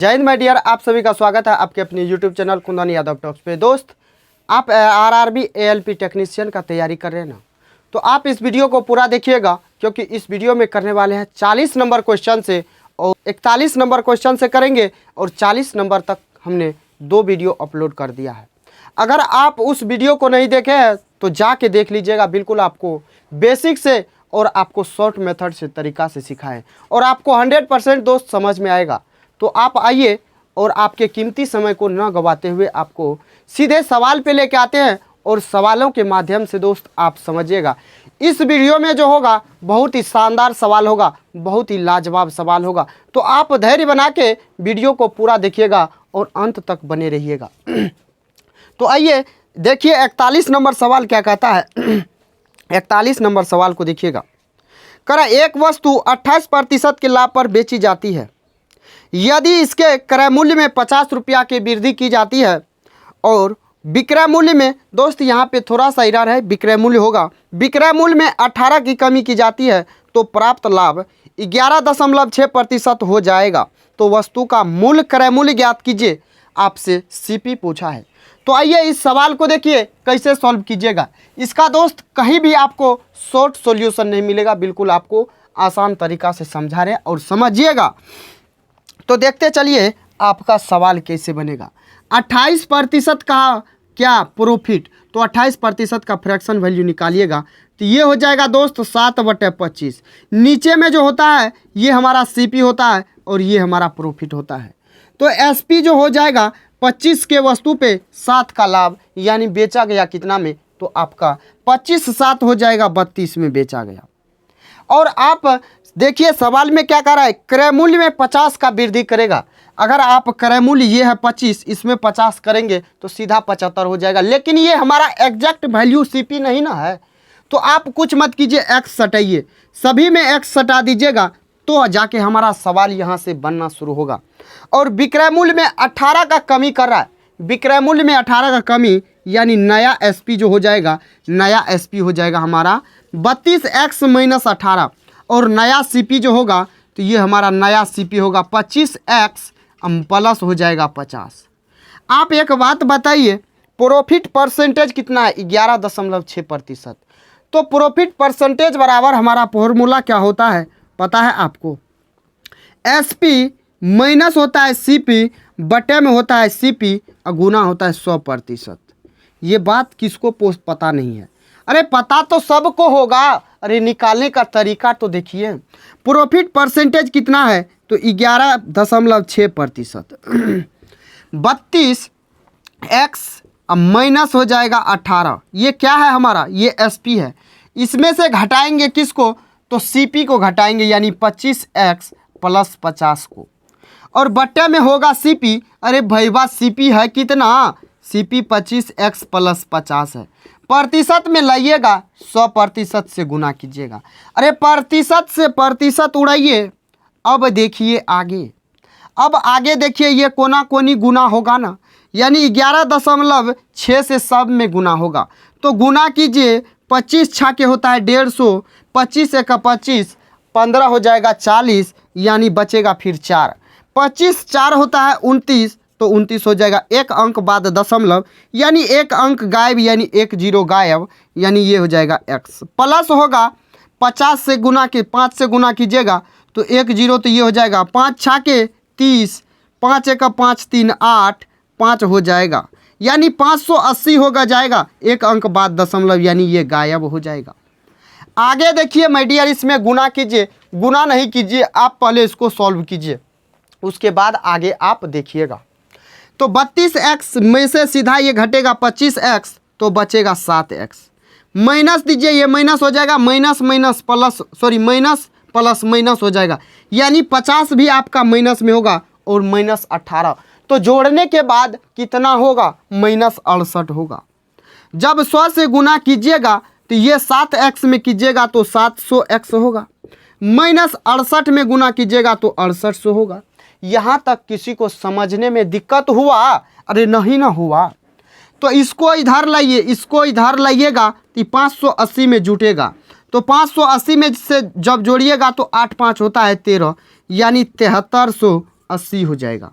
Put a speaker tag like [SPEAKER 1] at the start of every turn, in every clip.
[SPEAKER 1] जय Hind my dear, आप सभी का स्वागत है आपके अपने YouTube channel Kundan Yadav talks पे। दोस्त, आप आरआरबी एएलपी टेक्नीशियन का तैयारी कर रहे हैं ना, तो आप इस वीडियो को पूरा देखिएगा, क्योंकि इस वीडियो में करने वाले हैं 40 नंबर क्वेश्चन से और 41 नंबर क्वेश्चन से करेंगे और 40 नंबर तक हमने 2 वीडियो अपलोड कर दिया है। अगर आप उस वीडियो को नहीं देखे हैं तो जाके देख लीजिएगा। बिल्कुल आपको बेसिक से और आपको शॉर्ट मेथड से तरीका से सिखाएं और आपको 100% दोस्त समझ में आएगा। तो आप आइए और आपके कीमती समय को न गवाते हुए आपको सीधे सवाल पे लेके आते हैं और सवालों के माध्यम से दोस्त आप समझिएगा। इस वीडियो में जो होगा बहुत ही शानदार सवाल होगा, बहुत ही लाजवाब सवाल होगा। तो आप धैर्य बना के वीडियो को पूरा देखिएगा और अंत तक बने रहिएगा। तो आइए देखिए 41 नंबर सवाल क्या कहता है। 41 नंबर सवाल को देखिएगा। करा एक वस्तु 28% के लाभ पर बेची जाती है। यदि इसके क्रय मूल्य में 50 रुपया की वृद्धि की जाती है और विक्रय मूल्य में, दोस्त यहाँ पे थोड़ा सा एरर है, विक्रय मूल्य होगा, विक्रय मूल्य में 18 की कमी की जाती है तो प्राप्त लाभ 11.6% हो जाएगा। तो वस्तु का मूल्य क्रय मूल्य ज्ञात कीजिए, आपसे सीपी पूछा है। तो आइए इस सवाल को देखिए कैसे सॉल्व कीजिएगा। इसका दोस्त कहीं भी आपको शॉर्ट सॉल्यूशन नहीं मिलेगा, बिल्कुल आपको आसान तरीका से समझा रहे हैं और समझिएगा। तो देखते चलिए आपका सवाल कैसे बनेगा। 28% का क्या प्रॉफिट, तो 28% का फ्रैक्शन वैल्यू निकालिएगा तो ये हो जाएगा दोस्त 7/25। नीचे में जो होता है ये हमारा सीपी होता है और ये हमारा प्रॉफिट होता है। तो एसपी जो हो जाएगा 25 के वस्तु पे 7 का लाभ, यानी बेचा गया कितना में, तो आपका 25 7 हो जाएगा 32 में बेचा गया। और आप देखिए सवाल में क्या कर रहा है, क्रय मूल्य में 50 का वृद्धि करेगा। अगर आप क्रय मूल्य ये है 25, इसमें 50 करेंगे तो सीधा 75 हो जाएगा। लेकिन ये हमारा एग्जैक्ट वैल्यू सीपी नहीं ना है, तो आप कुछ मत कीजिए, एक्स सटाइए, सभी में एक्स सटा दीजिएगा तो जाके हमारा सवाल यहाँ से बनना शुरू होगा। और विक्रय मूल्य में 18 का कमी कर रहा है, विक्रय मूल्य में 18 का कमी यानी नया एसपी जो हो जाएगा, नया एसपी हो जाएगा हमारा 32x - 18 और नया सीपी जो होगा तो ये हमारा नया सीपी होगा 25x प्लस हो जाएगा 50। आप एक बात बताइए, प्रॉफिट परसेंटेज कितना है, 11.6%। तो प्रॉफिट परसेंटेज बराबर हमारा फॉर्मूला क्या होता है पता है आपको, एसपी माइनस होता है सीपी बटे में होता है सीपी और गुना होता है 100%। ये बात किसको पता नहीं है? अरे पता तो सबको होगा। अरे निकालने का तरीका तो देखिए। प्रॉफिट परसेंटेज कितना है तो 11.6%। 32x माइनस हो जाएगा 18, ये क्या है हमारा, ये एसपी है। इसमें से घटाएंगे किसको, तो सीपी को घटाएंगे, यानी 25x + 50 को, और बट्टे में होगा सीपी। अरे भैया सीपी है कितना, सीपी 25x + 50 है। प्रतिशत में लाइएगा 100% से गुना कीजिएगा। अरे प्रतिशत से प्रतिशत उड़ाइए। अब देखिए आगे, अब आगे देखिए ये कोना कोनी गुना होगा ना, यानी 11.6 से सब में गुना होगा। तो गुना कीजिए, 25 छाके होता है 150, 25 × 25 15 हो जाएगा 40, यानी बचेगा फिर 4। 25 4 होता है 29, तो 29 हो जाएगा। एक अंक बाद दशमलव, यानी एक अंक गायब, यानी 1 0 गायब, यानी ये हो जाएगा x। प्लस होगा 50 से गुना के 5 से गुना कीजिएगा तो 1 0, तो ये हो जाएगा 5 छाके 30, 5 × 5 3 8, 5 हो जाएगा, यानी 580 होगा जाएगा। एक अंक बाद दशमलव, यानी ये गायब हो जाएगा। आगे देखिए माय डियर, इसमें गुना कीजिए, गुना नहीं कीजिए, आप पहले इसको सॉल्व कीजिए, उसके बाद आगे आप देखिएगा। तो 32x में से सीधा ये घटेगा 25x, तो बचेगा 7x। माइनस दीजिए, ये माइनस हो जाएगा, minus minus plus, sorry minus plus minus हो जाएगा, यानी 50 भी आपका माइनस में होगा और -18। तो जोड़ने के बाद कितना होगा, -68 होगा। जब 100 से गुना कीजिएगा तो ये 7x में कीजिएगा तो 700x होगा, -68 में गुना कीजिएगा तो 6800 होगा। यहाँ तक किसी को समझने में दिक्कत हुआ? अरे नहीं ना हुआ। तो इसको इधर लाइए, इसको इधर लाइएगा तो 580 में जुटेगा। तो 580 में से जब जोड़िएगा तो 8 5 होता है 13, यानी 7380 हो जाएगा।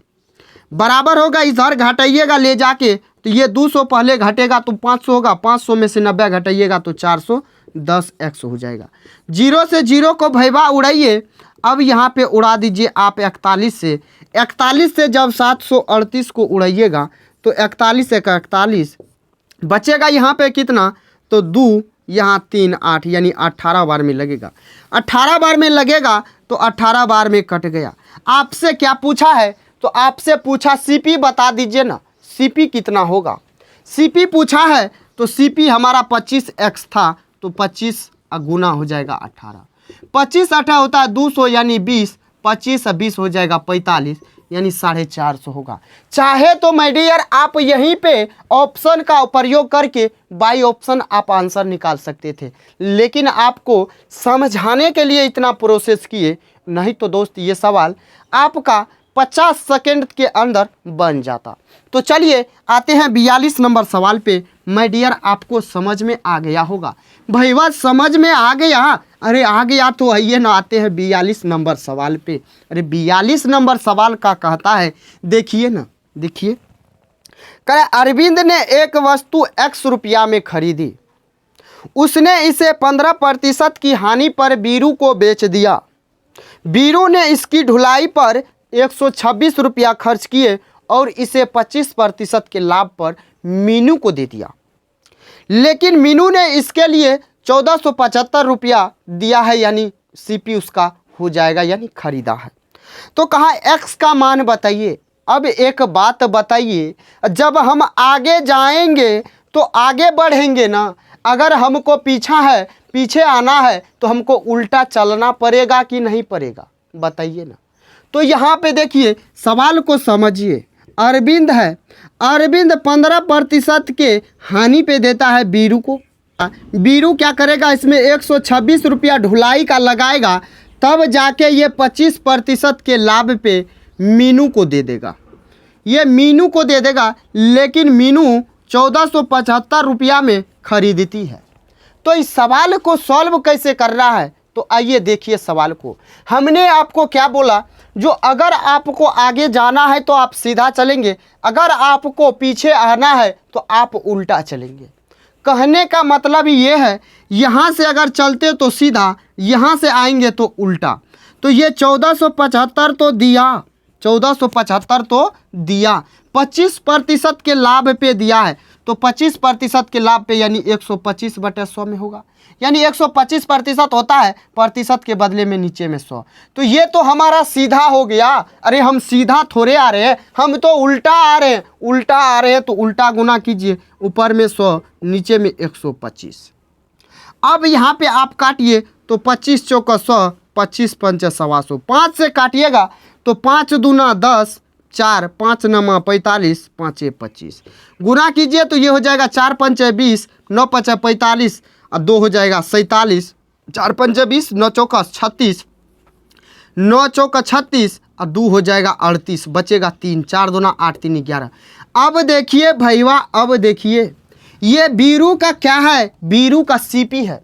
[SPEAKER 1] बराबर होगा, इधर घटाइएगा ले जाके तो ये 200 पहले घटेगा तो 500 होगा, 500 में से 90 घटाइएगा तो 410 x हो जाएगा। 0 से 0 को भैया उड़ाइए। अब यहाँ पे उड़ा दीजिए आप 41 से। 41 से जब 738 को उड़ाइएगा तो 41 एक 41 बचेगा यहाँ पे कितना, तो 2 यहाँ 3 8 यानी 18 बार में लगेगा। 18 बार में लगेगा तो 18 बार में कट गया। आपसे क्या पूछा है, तो आपसे पूछा सीपी बता दीजिए ना, सीपी कितना होगा। सीपी पूछा है तो सीपी हमारा 25x था तो 25 गुना हो जाएगा 18। 25 18 होता है 200 यानी 20, 25 20 हो जाएगा 45 यानी 450 होगा। चाहे तो माय डियर आप यहीं पे ऑप्शन का प्रयोग करके बाई ऑप्शन आप आंसर निकाल सकते थे, लेकिन आपको समझाने के लिए इतना प्रोसेस किए, नहीं तो दोस्त ये सवाल आपका 50 सेकंड के अंदर बन जाता। तो चलिए आते हैं 42 नंबर सवाल पे। माय डियर आपको समझ में आ गया होगा, भैया समझ में आ गया, अरे आ गया तो आइए ना आते हैं 42 नंबर सवाल पे। अरे 42 नंबर सवाल का कहता है, देखिए ना, देखिए कह अरविंद ने एक वस्तु x रुपया में खरीदी, उसने इसे 15% की हानि पर बीरू को बेच दिया। बीरू ने इसकी ढुलाई पर 126 रुपया खर्च किए और इसे 25% के लाभ पर मीनू को दे दिया, लेकिन मीनू ने इसके लिए 1475 रुपया दिया है, यानी सीपी उसका हो जाएगा, यानी खरीदा है। तो कहा एक्स का मान बताइए। अब एक बात बताइए, जब हम आगे जाएंगे तो आगे बढ़ेंगे ना, अगर हमको पीछे आना है तो हमको उल्टा चलना पड़ेगा कि नहीं पड़ेगा, बताइए ना। तो यहाँ पे देखिए सवाल को समझिए, अरविंद है, अरविंद 15% के हानि पे देता है बीरू को। बीरू क्या करेगा, इसमें 126 रुपया ढुलाई का लगाएगा, तब जाके ये 25% के लाभ पे मीनू को दे देगा, ये मीनू को दे देगा, लेकिन मीनू 1475 रुपया में खरीदती है। तो इस सवाल को सॉल्व कैसे कर रहा है, तो आइए देखिए सवाल को। हमने आपको क्या बोला, जो अगर आपको आगे जाना है तो आप सीधा चलेंगे, अगर आपको पीछे आना है तो आप उल्टा चलेंगे। कहने का मतलब ये है, यहाँ से अगर चलते तो सीधा, यहाँ से आएंगे तो उल्टा। तो ये 1475 तो दिया, 1475 तो दिया, 25% के लाभ पे दिया है, तो 25% के लाभ पे यानी 125/100 में होगा, यानी 125% होता है, प्रतिशत के बदले में नीचे में 100। तो ये तो हमारा सीधा हो गया। अरे हम सीधा थोड़े आ रहे हैं, हम तो उल्टा आ रहे हैं, उल्टा आ रहे हैं तो उल्टा गुना कीजिए, ऊपर में 100 नीचे में 125। अब यहाँ पे आप काटिए तो 25 चौका 100, 25 पंचे 125, 5 से काटिएगा तो 5 दूना 10, 4 5 नमा 45, 5 25, गुना कीजिए तो ये हो जाएगा 4 पंचे 20, 9 पंचे 45 और 2 हो जाएगा 47, 4 पंचे 20, 9 चौका 36, 9 चौका 36 और 2 हो जाएगा 38, बचेगा 3, 4 दूना 8 3 11। अब देखिए भैया, अब देखिए ये बीरू का क्या है, बीरू का सीपी है,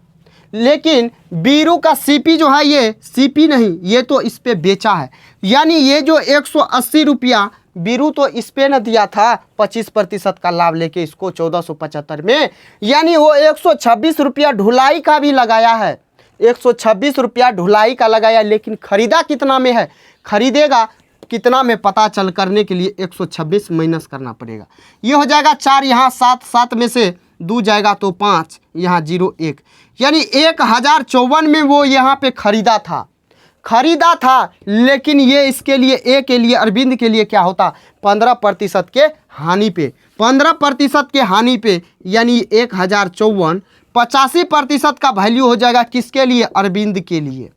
[SPEAKER 1] लेकिन बीरू का सीपी जो है ये सीपी नहीं, ये तो इस पे बेचा है, यानी ये जो 180 रुपया बीरू तो इस पे न दिया था 25% का लाभ लेके इसको 1475 में, यानी वो 126 रुपया ढुलाई का भी लगाया है, 126 रुपया ढुलाई का लगाया, लेकिन खरीदा कितना में है, खरीदेगा कितना में पता चल करने के लिए 126 माइनस करना पड़ेगा। ये हो जाएगा 4, यहाँ 7, 7 में से 2 जाएगा तो 5, यहाँ 0 1, यानी 1054 में वो यहाँ पे खरीदा था, लेकिन ये इसके लिए ए के लिए अरविंद के लिए क्या होता, 15% के हानि पे, 15% के हानि पे यानी 1054, 85% का वैल्यू हो जाएगा किसके लिए, अरविंद के लिए,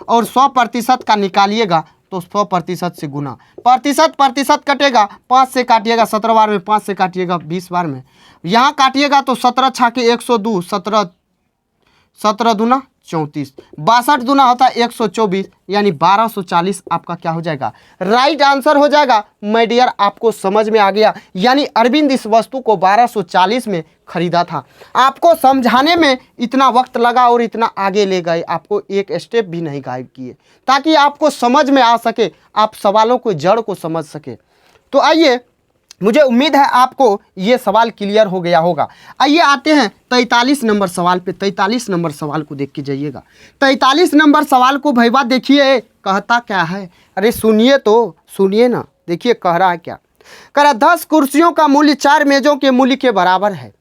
[SPEAKER 1] और 100% का निकालिएगा तो 100% से गुना, प्रतिशत कटेगा, 5 से काटिएगा 17 बार में, 5 से काटिएगा 20 बार में, यहाँ काटिएगा तो 17 छाके 102, 17 दूना 34, 62 दूना होता है 124, यानी 1240 आपका क्या हो जाएगा, राइट आंसर हो जाएगा। माय डियर आपको समझ में आ गया, यानी अरविंद इस वस्तु को 1240 में खरीदा था। आपको समझाने में इतना वक्त लगा और इतना आगे ले गए, आपको एक स्टेप भी नहीं गायब किए, ताकि आपको समझ में आ सके, आप सवालों को जड़ को समझ सके। तो आइए, मुझे उम्मीद है आपको ये सवाल क्लियर हो गया होगा। आइए आते हैं 43 नंबर सवाल पे। 43 नंबर सवाल को देख के जाइएगा। 43 नंबर सवाल को भैया देखिए कहता क्या है। अरे सुनिए तो, सुनिए ना, देखिए कह रहा है क्या। कह रहा 10 कुर्सियों का मूल्य 4 मेजों के मूल्य के बराबर है।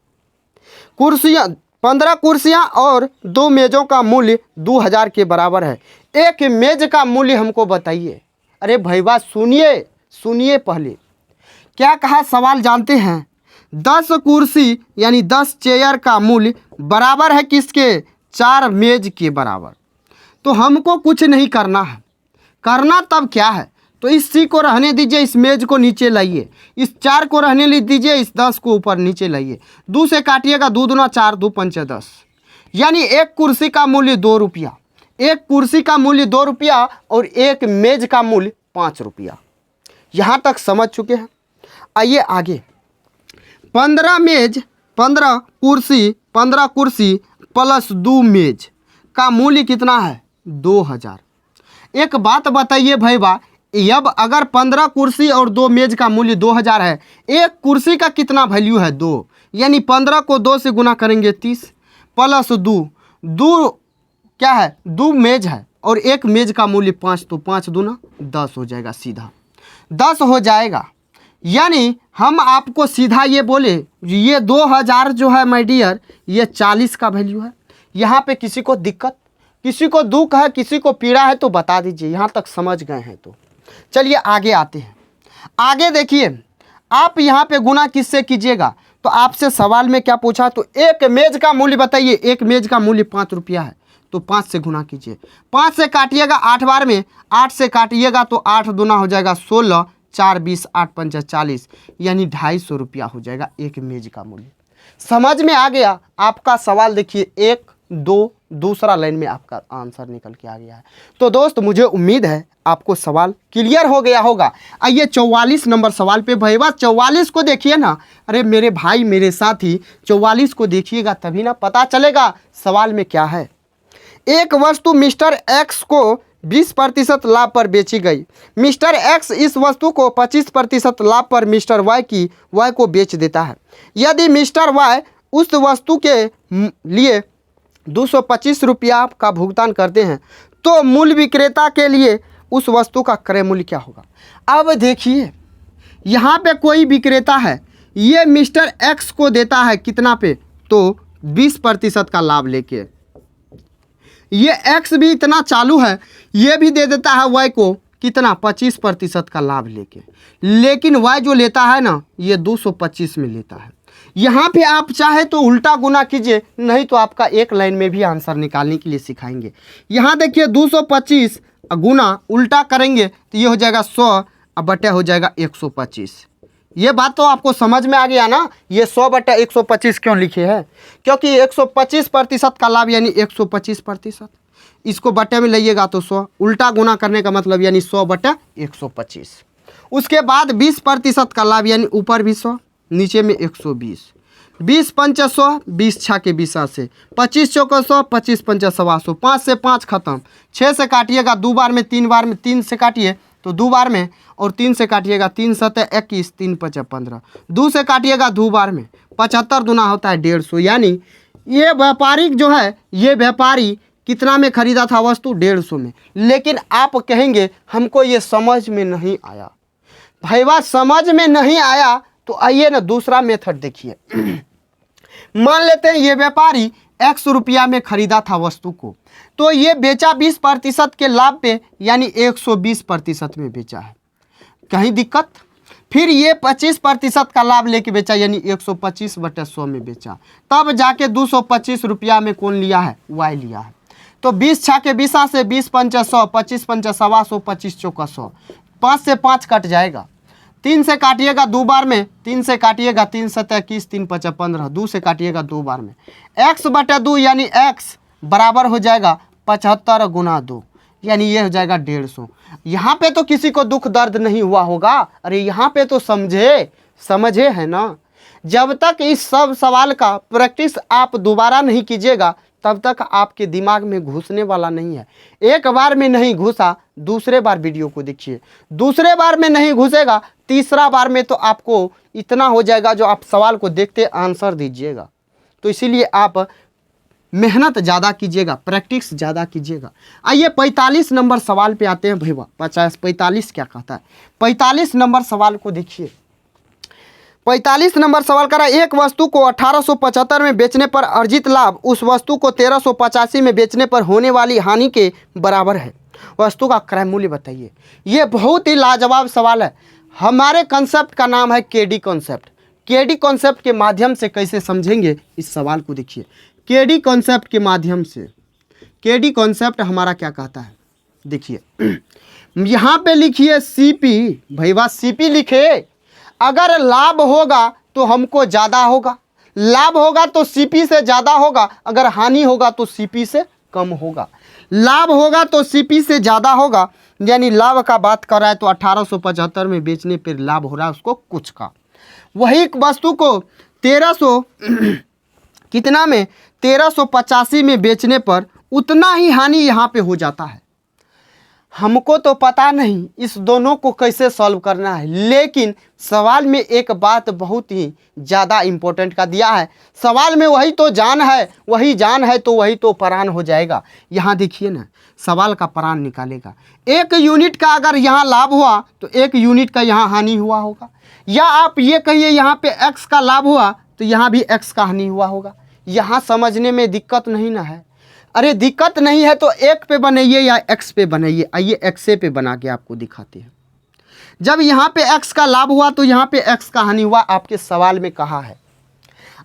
[SPEAKER 1] कुर्सियाँ 15 कुर्सियाँ और 2 मेजों का मूल्य 2000 के बराबर है। एक मेज का मूल्य हमको बताइए। अरे भैया सुनिए, सुनिए पहले क्या कहा सवाल जानते हैं। 10 कुर्सी यानी 10 चेयर का मूल्य बराबर है किसके, 4 मेज के बराबर। तो हमको कुछ नहीं करना है, करना तब क्या है, तो इस सी को रहने दीजिए, इस मेज को नीचे लाइए, इस 4 को रहने दीजिए, इस 10 को ऊपर नीचे लाइए, 2 से काटिएगा, 2 दूना 4, 2 पंचे 10, यानी एक कुर्सी का मूल्य 2 रुपया। एक कुर्सी का मूल्य 2 रुपया और एक मेज का मूल्य 5 रुपया। यहाँ तक समझ चुके हैं। आइए आगे। 15 मेज, 15 कुर्सी प्लस 2 मेज का मूल्य कितना है, 2000। एक बात बताइए भैया, अब अगर 15 कुर्सी और 2 मेज का मूल्य 2000 है, एक कुर्सी का कितना वैल्यू है, 2, यानी 15 को 2 से गुना करेंगे 30 प्लस 2 क्या है, 2 मेज है और एक मेज का मूल्य 5, तो 5 दूना 10 हो जाएगा, सीधा 10 हो जाएगा। यानी हम आपको सीधा ये बोले, ये 2000 जो है माय डियर, ये 40 का वैल्यू है। यहाँ पे किसी को दिक्कत, किसी को दुख है, किसी को पीड़ा है तो बता दीजिए। यहाँ तक समझ गए हैं तो चलिए आगे आते हैं। आगे देखिए, आप यहाँ पे गुना किससे कीजिएगा, तो आपसे सवाल में क्या पूछा, तो एक मेज का मूल्य बताइए। एक मेज का मूल्य 5 रुपया है, तो 5 से गुना कीजिए। 5 से काटिएगा 8 बार में, 8 से काटिएगा तो 8 दूना हो जाएगा 16, 4 20, 8 पंचा 40, यानी 250 रुपया हो जाएगा एक मेज का मूल्य। समझ में आ गया आपका सवाल। देखिए 1 2 दूसरा लाइन में आपका आंसर निकल के आ गया है। तो दोस्त मुझे उम्मीद है आपको सवाल क्लियर हो गया होगा। आइए 44 नंबर सवाल पे भैया, 44 को देखिए ना। अरे मेरे भाई, मेरे साथी, 44 को देखिएगा तभी ना पता चलेगा सवाल में क्या है। एक वस्तु मिस्टर एक्स को 20% लाभ पर बेची गई। मिस्टर एक्स इस वस्तु को 25% लाभ पर मिस्टर वाई को बेच देता है। यदि मिस्टर वाई उस वस्तु के लिए 225 रुपया का भुगतान करते हैं, तो मूल विक्रेता के लिए उस वस्तु का क्रय मूल्य क्या होगा। अब देखिए यहाँ पे कोई विक्रेता है, ये मिस्टर एक्स को देता है कितना पे, तो 20% का लाभ लेके। ये एक्स भी इतना चालू है, ये भी दे देता है वाई को कितना, 25% का लाभ लेके। लेकिन वाई जो लेता है ना, ये 225 में लेता है। यहाँ पे आप चाहे तो उल्टा गुना कीजिए, नहीं तो आपका एक लाइन में भी आंसर निकालने के लिए सिखाएंगे। यहाँ देखिए 225 गुना उल्टा करेंगे तो ये हो जाएगा 100 बटे हो जाएगा 125। ये बात तो आपको समझ में आ गया ना। ये 100 बटे 125 क्यों लिखे हैं, क्योंकि 125% का लाभ यानी 125%। इसको बटे में लाइएगा तो 100, उल्टा गुना करने का मतलब यानी 100 बटे 125। उसके बाद 20% का लाभ यानी ऊपर भी 100, नीचे में 120। 20 पंचा 100, 20 छः के 20 से, 25 चौका 100, 25 पंचा 125। 5 से 5 खत्म, 6 से काटिएगा 2 बार में, 3 बार में, 3 से काटिए तो 2 बार में, और 3 से काटिएगा 3 सतह 21, 3 पंचा 15। 2 से काटिएगा 2 बार में, 75 दूना होता है 150। यानी ये व्यापारिक जो है, ये व्यापारी कितना में खरीदा था वस्तु, 150 में। लेकिन आप कहेंगे हमको ये समझ में नहीं आया। भैया समझ में नहीं आया तो आइए ना दूसरा मेथड देखिए। मान लेते हैं ये व्यापारी x रुपया में खरीदा था वस्तु को, तो ये बेचा 20% के लाभ पे, यानी 120% में बेचा है। कहीं दिक्कत? फिर ये 25% का लाभ लेके बेचा, यानी 125 बटे 100 में बेचा। तब जाके 225 रुपया में कौन लिया है, वाई लिया है। तो 20 छः के 20 से, 20 पंचा 100, 25 पंचा 125, 25 चौका 100। 5 से 5 कट जाएगा, 3 से काटिएगा 2 बार में, 3 से काटिएगा 3 सतह 21, 3 पंचा 15। 2 से काटिएगा 2 बार में, x बटे 2 यानी x बराबर हो जाएगा 75 गुना 2, यानी ये हो जाएगा 150। यहाँ पे तो किसी को दुख दर्द नहीं हुआ होगा। अरे यहाँ पे तो समझे है ना। जब तक इस सब सवाल का प्रैक्टिस आप दोबारा नहीं कीजिएगा, तब तक आपके दिमाग में घुसने वाला नहीं है। एक बार में नहीं घुसा, दूसरे बार वीडियो को देखिए। दूसरे बार में नहीं घुसेगा तीसरा बार में तो आपको इतना हो जाएगा जो आप सवाल को देखते आंसर दीजिएगा। तो इसीलिए आप मेहनत ज़्यादा कीजिएगा, प्रैक्टिस ज़्यादा कीजिएगा। आइए 45 नंबर सवाल पे आते हैं भैया। 45 क्या कहता है? 45 नंबर सवाल को देखिए। 45 नंबर सवाल करा, एक वस्तु को 1875 में बेचने पर अर्जित लाभ उस वस्तु को 1385 में बेचने पर होने वाली हानि के बराबर है। वस्तु का क्रय मूल्य बताइए। ये बहुत ही लाजवाब सवाल है। हमारे कॉन्सेप्ट का नाम है केडी कॉन्सेप्ट। केडी कॉन्सेप्ट के माध्यम से कैसे समझेंगे इस सवाल को देखिए। केडी कॉन्सेप्ट के माध्यम से, केडी कॉन्सेप्ट हमारा क्या कहता है देखिए। यहाँ पे लिखिए सीपी, भैया सीपी लिखे। अगर लाभ होगा तो हमको ज़्यादा होगा, लाभ होगा तो सीपी से ज़्यादा होगा, अगर हानि होगा तो सीपी से कम होगा। लाभ होगा तो सीपी से ज़्यादा होगा, यानी लाभ का बात कर रहा है तो 1875 में बेचने पर लाभ हो रहा है उसको कुछ का। वही वस्तु को 1300 कितना में 1385 में बेचने पर उतना ही हानि यहाँ पे हो जाता है। हमको तो पता नहीं इस दोनों को कैसे सॉल्व करना है, लेकिन सवाल में एक बात बहुत ही ज़्यादा इम्पोर्टेंट का दिया है। सवाल में वही तो जान है, वही जान है तो वही तो प्राण हो जाएगा। यहाँ देखिए ना, सवाल का प्राण निकालेगा। 1 यूनिट का अगर यहाँ लाभ हुआ तो 1 यूनिट का यहाँ हानि हुआ होगा, या आप ये कहिए यहाँ पे x का लाभ हुआ तो यहाँ भी x का हानि हुआ होगा। यहाँ समझने में दिक्कत नहीं ना है? अरे दिक्कत नहीं है तो 1 पे बनाइए या x पे बनाइए। आइए x पे बना के आपको दिखाते हैं। जब यहाँ पे x का लाभ हुआ तो यहाँ पे x का हानि हुआ, आपके सवाल में कहा है।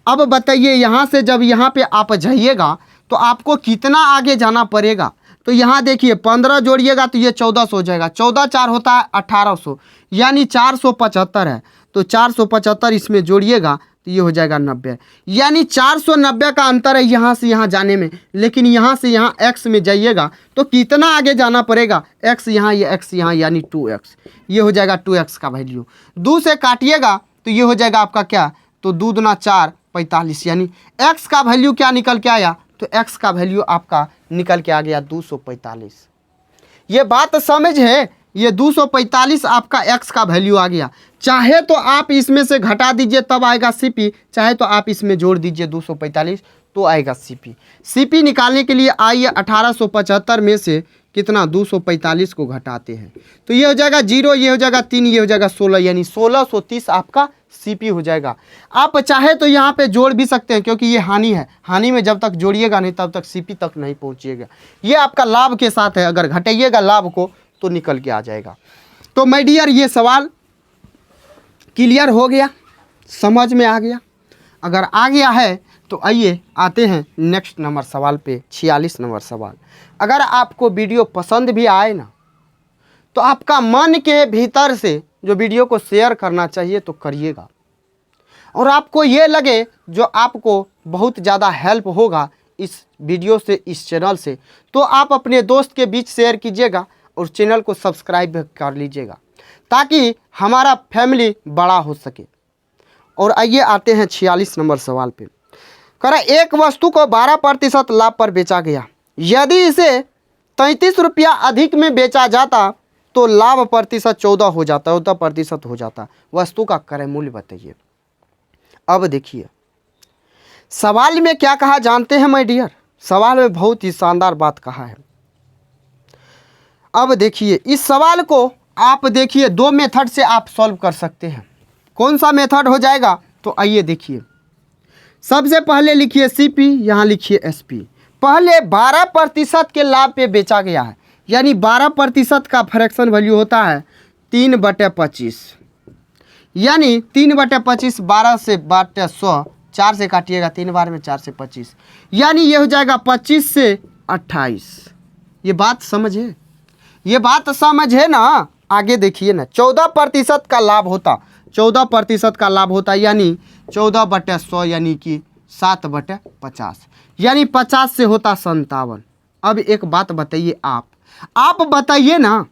[SPEAKER 1] अब बताइए यहाँ से जब यहाँ पे आप जाइएगा तो आपको कितना आगे जाना पड़ेगा। तो यहाँ देखिए 15 जोड़िएगा तो ये 1400 हो जाएगा। 14 4 होता है 1800, यानी 475 है। तो 475 इसमें जोड़िएगा तो ये हो जाएगा 90, यानी 490 का अंतर है यहाँ से यहाँ जाने में। लेकिन यहाँ से यहाँ x में जाइएगा तो कितना आगे जाना पड़ेगा, x यहाँ, ये x यहाँ, यानी 2x। ये हो जाएगा 2x का वैल्यू। 2 से काटिएगा तो ये हो जाएगा आपका क्या, तो 2 दूना 4 45, यानी x का वैल्यू क्या निकल के आया, तो x का वैल्यू आपका निकल के आ गया 245। ये बात समझ है, ये 245 आपका x का वैल्यू आ गया। चाहे तो आप इसमें से घटा दीजिए तब आएगा सीपी, चाहे तो आप इसमें जोड़ दीजिए 245 तो आएगा सीपी। सीपी निकालने के लिए आइए 1875 में से कितना 245 को घटाते हैं तो ये हो जाएगा 0, ये हो जाएगा 3, ये हो जाएगा 16, यानी 1630 आपका सीपी हो जाएगा। आप चाहे तो यहाँ पे जोड़ भी सकते हैं क्योंकि ये हानि है। हानि में जब तक जोड़िएगा नहीं तब तक सीपी तक नहीं पहुँचिएगा। ये आपका लाभ के साथ है, अगर घटाइएगा लाभ को तो निकल के आ जाएगा। तो माय डियर ये सवाल क्लियर हो गया, समझ में आ गया? अगर आ गया है तो आइए आते हैं नेक्स्ट नंबर सवाल पे, 46 नंबर सवाल। अगर आपको वीडियो पसंद भी आए ना तो आपका मन के भीतर से जो वीडियो को शेयर करना चाहिए तो करिएगा, और आपको ये लगे जो आपको बहुत ज़्यादा हेल्प होगा इस वीडियो से, इस चैनल से, तो आप अपने दोस्त के बीच शेयर कीजिएगा और चैनल को सब्सक्राइब कर लीजिएगा ताकि हमारा फैमिली बड़ा हो सके। और आइए आते हैं 46 नंबर सवाल पे। कह रहा एक वस्तु को 12% लाभ पर बेचा गया, यदि इसे 33 रुपया अधिक में बेचा जाता तो लाभ प्रतिशत 14 हो जाता, 14% हो जाता। वस्तु का क्रय मूल्य बताइए। अब देखिए सवाल में क्या कहा जानते हैं माय डियर? सवाल में बहुत ही शानदार बात कहा है। अब देखिए इस सवाल को आप देखिए 2 मेथड से आप सॉल्व कर सकते हैं। कौन सा मेथड हो जाएगा तो आइए देखिए। सबसे पहले लिखिए सीपी, यहाँ लिखिए एसपी। पहले 12% के लाभ पे बेचा गया है, यानी 12% का फ्रैक्शन वैल्यू होता है 3/25, यानी 3/25 12 से 100, 4 से काटिएगा 3 बार में 4 से 25, यानी ये हो जाएगा 25 से 28। ये बात समझे? ये बात समझे ना? आगे देखिए ना, 14% का लाभ होता, 14% का लाभ होता, यानी 14/100, यानी कि 7/50, यानी 50 से होता 57। अब एक बात बताइए, आप बताइए ना,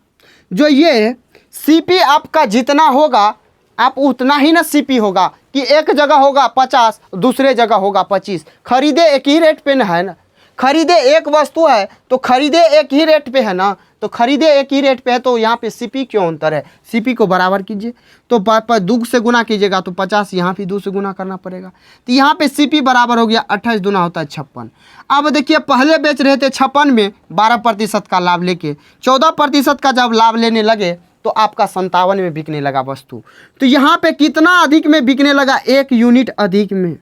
[SPEAKER 1] जो ये सीपी आपका जितना होगा आप उतना ही ना सीपी होगा, कि एक जगह होगा 50 दूसरे जगह होगा 25, खरीदे एक ही रेट पे ना है ना। खरीदे एक वस्तु है तो खरीदे एक ही रेट पे है ना, तो खरीदे एक ही रेट पे है, तो यहाँ पे सीपी क्यों अंतर है? सीपी को बराबर कीजिए, तो 2 से गुना कीजिएगा तो 50, यहाँ भी 2 से गुना करना पड़ेगा, तो यहाँ पे सीपी बराबर हो गया 28 दूना होता है 56। अब देखिए पहले बेच रहे थे 56 में 12% का लाभ लेके, 14% का जब लाभ लेने लगे तो आपका 57 में बिकने लगा वस्तु। तो यहाँ पे कितना अधिक में बिकने लगा? 1 यूनिट अधिक में।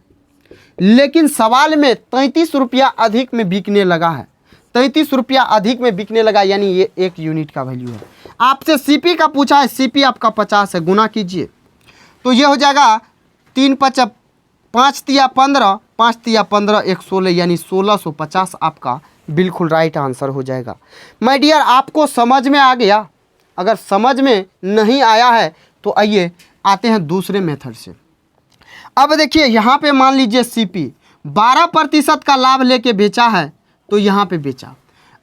[SPEAKER 1] लेकिन सवाल में 33 रुपया अधिक में बिकने लगा है, 33 रुपया अधिक में बिकने लगा, यानी ये 1 यूनिट का वैल्यू है। आपसे सीपी का पूछा है, सीपी आपका 50 है, गुना कीजिए तो ये हो जाएगा 3 5 5 तिया 15, 5 तिया 15 1 16, यानी 1650 आपका बिल्कुल राइट आंसर हो जाएगा। माय डियर, आपको समझ में आ गया? अगर समझ में नहीं आया है तो आइए आते हैं दूसरे मेथड से। अब देखिए यहाँ पे मान लीजिए सीपी 12% का लाभ लेके बेचा है, तो यहाँ पे बेचा।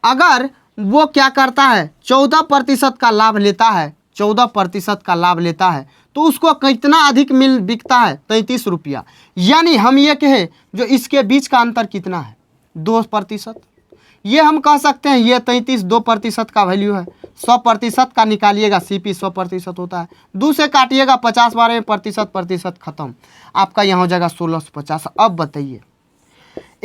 [SPEAKER 1] अगर वो क्या करता है 14% का लाभ लेता है, 14% का लाभ लेता है, तो उसको कितना अधिक मिल बिकता है? 33 रुपया। यानी हम ये कहें जो इसके बीच का अंतर कितना है? 2%। ये हम कह सकते हैं ये 33 2% का वैल्यू है। 100% का निकालिएगा, सीपी 100% होता है, 2 से काटिएगा 50 बार में प्रतिशत खत्म, आपका यहाँ हो जाएगा 1650। अब बताइए,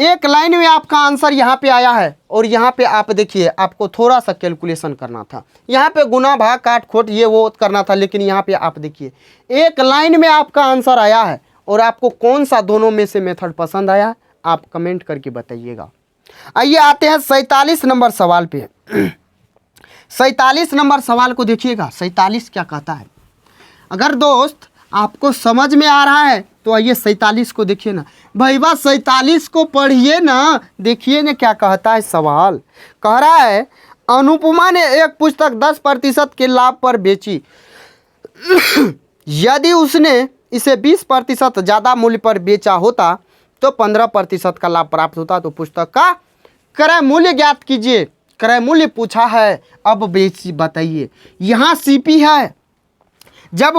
[SPEAKER 1] एक लाइन में आपका आंसर यहाँ पे आया है और यहाँ पे आप देखिए आपको थोड़ा सा कैलकुलेशन करना था, यहाँ पे गुना भाग काट खोट ये वो करना था, लेकिन यहाँ पे आप देखिए एक लाइन में आपका आंसर आया है। और आपको कौन सा दोनों में से मेथड पसंद आया आप कमेंट करके बताइएगा। आइए आते हैं 47 नंबर सवाल पे। 47 नंबर सवाल को देखिएगा, 47 क्या कहता है। अगर दोस्त आपको समझ में आ रहा है तो आइए 47 को देखिए ना भैया, 47 को पढ़िए ना, देखिए ना क्या कहता है सवाल। कह रहा है अनुपमा ने एक पुस्तक 10% के लाभ पर बेची। यदि उसने इसे 20% ज़्यादा मूल्य पर बेचा होता तो 15% का लाभ प्राप्त होता। तो पुस्तक का क्रय मूल्य ज्ञात कीजिए। क्रय मूल्य पूछा है, अब बेची बताइए। यहाँ सीपी है, जब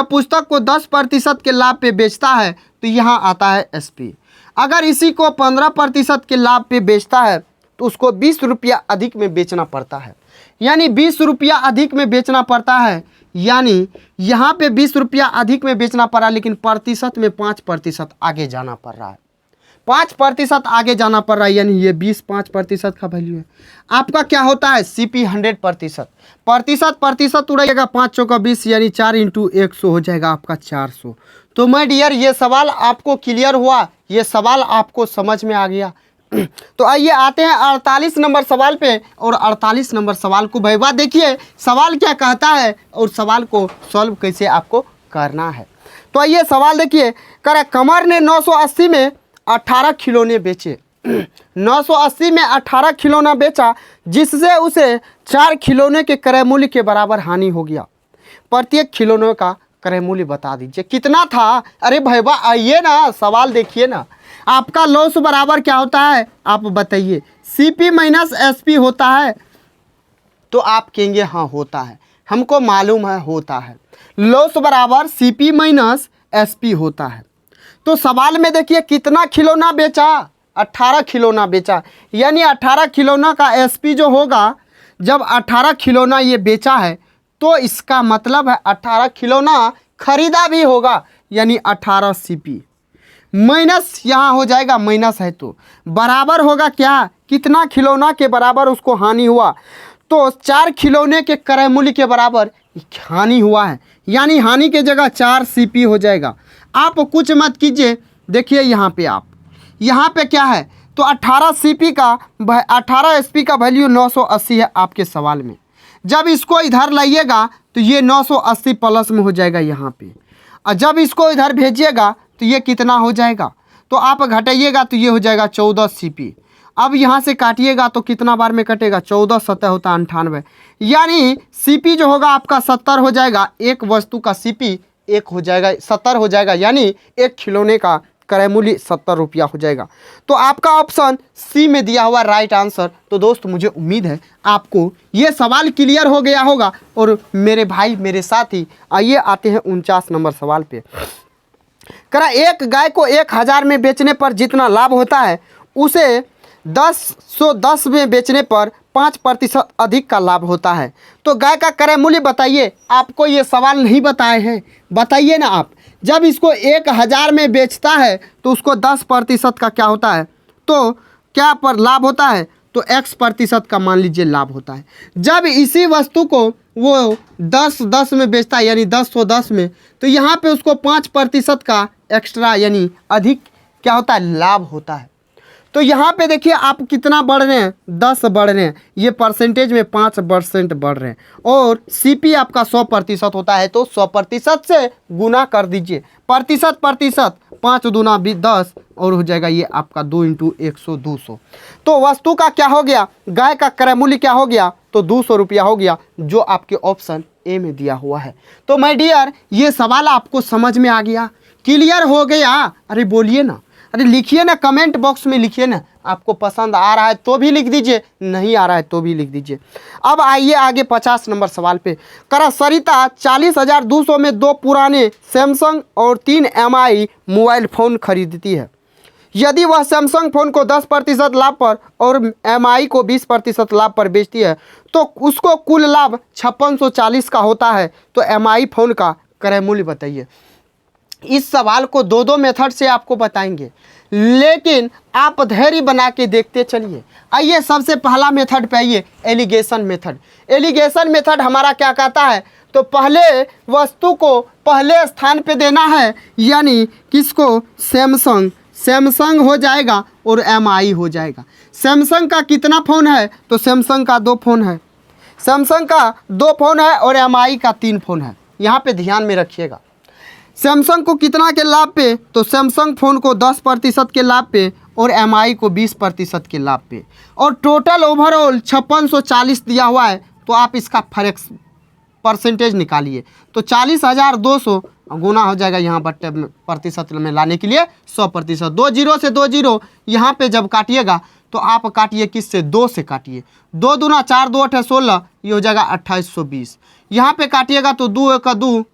[SPEAKER 1] पुस्तक को 10% के लाभ पे बेचता है तो यहाँ आता है एसपी। अगर इसी को 15% के लाभ पे बेचता है तो उसको 20 रुपया अधिक में बेचना पड़ता है, यानी 20 रुपया अधिक में बेचना पड़ता है, यानी यहाँ पे 20 रुपया अधिक में बेचना पड़ा, लेकिन प्रतिशत में 5% आगे जाना पड़ रहा है, 5% आगे जाना पड़ रहा है, यानी ये 5% का वैल्यू है। आपका क्या होता है सीपी 100%, प्रतिशत उड़ाइएगा 5 चौका 20, यानी 4 × 100 हो जाएगा आपका 400। तो माय डियर ये सवाल आपको क्लियर हुआ, ये सवाल आपको समझ में आ गया। तो आइए आते हैं 48 नंबर सवाल पे, और 48 नंबर सवाल को भैया देखिए सवाल क्या कहता है और सवाल को सॉल्व कैसे आपको करना है। तो आइए सवाल देखिए, कह कमर ने 980 में 18 खिलौने बेचे। 980 में 18 खिलौना बेचा, जिससे उसे 4 खिलौने के क्रय मूल्य के बराबर हानि हो गया। प्रत्येक खिलौने का क्रय मूल्य बता दीजिए कितना था। अरे भैया आइए ना सवाल देखिए ना, आपका लॉस बराबर क्या होता है आप बताइए। सीपी माइनस एसपी होता है, तो आप कहेंगे हाँ होता है, हमको मालूम है होता है। लॉस बराबर सीपी माइनस एसपी होता है। तो सवाल में देखिए कितना खिलौना बेचा, 18 खिलौना बेचा, यानी 18 खिलौना का एसपी जो होगा, जब 18 खिलौना ये बेचा है तो इसका मतलब है 18 खिलौना खरीदा भी होगा, यानी 18 सीपी माइनस यहाँ हो जाएगा, माइनस है तो बराबर होगा क्या, कितना खिलौना के बराबर उसको हानि हुआ, तो 4 खिलौने के क्रय मूल्य के बराबर हानि हुआ है, यानी हानि के जगह 4 सीपी हो जाएगा। आप कुछ मत कीजिए, देखिए यहाँ पे क्या है, तो 18 सीपी का 18 एसपी का वैल्यू 980 है आपके सवाल में। जब इसको इधर लाइएगा तो ये 980 प्लस में हो जाएगा यहाँ पे, और जब इसको इधर भेजिएगा तो ये कितना हो जाएगा, तो आप घटाइएगा तो ये हो जाएगा 14 सीपी। अब यहाँ से काटिएगा तो कितना बार में कटेगा, 14 7 होता है 98, यानी सीपी जो होगा आपका 70 हो जाएगा। एक वस्तु का सीपी 1 हो जाएगा, 70 हो जाएगा, यानी एक खिलौने का क्रय मूल्य 70 रुपया हो जाएगा। तो आपका ऑप्शन सी में दिया हुआ राइट आंसर। तो दोस्त मुझे उम्मीद है आपको ये सवाल क्लियर हो गया होगा, और मेरे भाई मेरे साथी आइए आते हैं 49 नंबर सवाल पे। करा एक गाय को 1000 में बेचने पर जितना लाभ होता है उसे 10 में बेचने पर 5% अधिक का लाभ होता है। तो गाय का क्रय मूल्य बताइए। आपको ये सवाल नहीं बताए हैं, बताइए ना आप। जब इसको 1000 में बेचता है तो उसको 10% का क्या होता है, तो क्या पर लाभ होता है, तो x% का मान लीजिए लाभ होता है। जब इसी वस्तु को वो 10 में बेचता है, यानी 10 में, तो यहाँ पे उसको 5% का एक्स्ट्रा यानी अधिक क्या होता है, लाभ होता है। तो यहाँ पे देखिए आप कितना बढ़ रहे हैं, 10 बढ़ रहे हैं, ये परसेंटेज में 5% बढ़ रहे हैं। और CP आपका 100% होता है, तो 100% से गुना कर दीजिए। प्रतिशत 5 दूना 10 और हो जाएगा ये आपका 2 × 100 200। तो वस्तु का क्या हो गया, गाय का क्रय मूल्य क्या हो गया, तो 200 रुपया हो गया, जो आपके ऑप्शन ए में दिया हुआ है। तो माय डियर ये सवाल आपको समझ में आ गया, क्लियर हो गया? अरे बोलिए ना, अरे लिखिए ना, कमेंट बॉक्स में लिखिए ना। आपको पसंद आ रहा है तो भी लिख दीजिए, नहीं आ रहा है तो भी लिख दीजिए। अब आइए आगे 50 नंबर सवाल पे। सरिता 40,200 में 2 पुराने सैमसंग और 3 MI मोबाइल फ़ोन खरीदती है। यदि वह सैमसंग फ़ोन को 10% लाभ पर और MI को 20% लाभ पर बेचती है तो उसको कुल लाभ 5640 का होता है। तो MI फ़ोन का क्रय मूल्य बताइए। इस सवाल को 2 मेथड से आपको बताएंगे, लेकिन आप धैर्य बना के देखते चलिए। आइए सबसे पहला मेथड पे आइए, एलिगेशन मेथड। एलिगेशन मेथड हमारा क्या कहता है, तो पहले वस्तु को पहले स्थान पे देना है, यानी किसको, सैमसंग हो जाएगा और MI हो जाएगा। सैमसंग का कितना फ़ोन है, तो सैमसंग का 2 फ़ोन है, सैमसंग का 2 फ़ोन है और MI का 3 फ़ोन है। यहाँ पे ध्यान में रखिएगा। सैमसंग को कितना के लाभ पे, तो सैमसंग फ़ोन को 10% के लाभ पे और MI को 20% के लाभ पे, और टोटल ओवरऑल 5640 दिया हुआ है। तो आप इसका परसेंटेज निकालिए। तो 40,200 गुना हो जाएगा, यहाँ बट्टे प्रतिशत में लाने के लिए 100%। 2 0 से 2 0 यहाँ पे जब काटिएगा तो आप काटिए किससे, 2 से काटिए। 2 दूना 4 2 8 16, ये हो जाएगा 2820। यहाँ पे काटिएगा तो 2 1 2,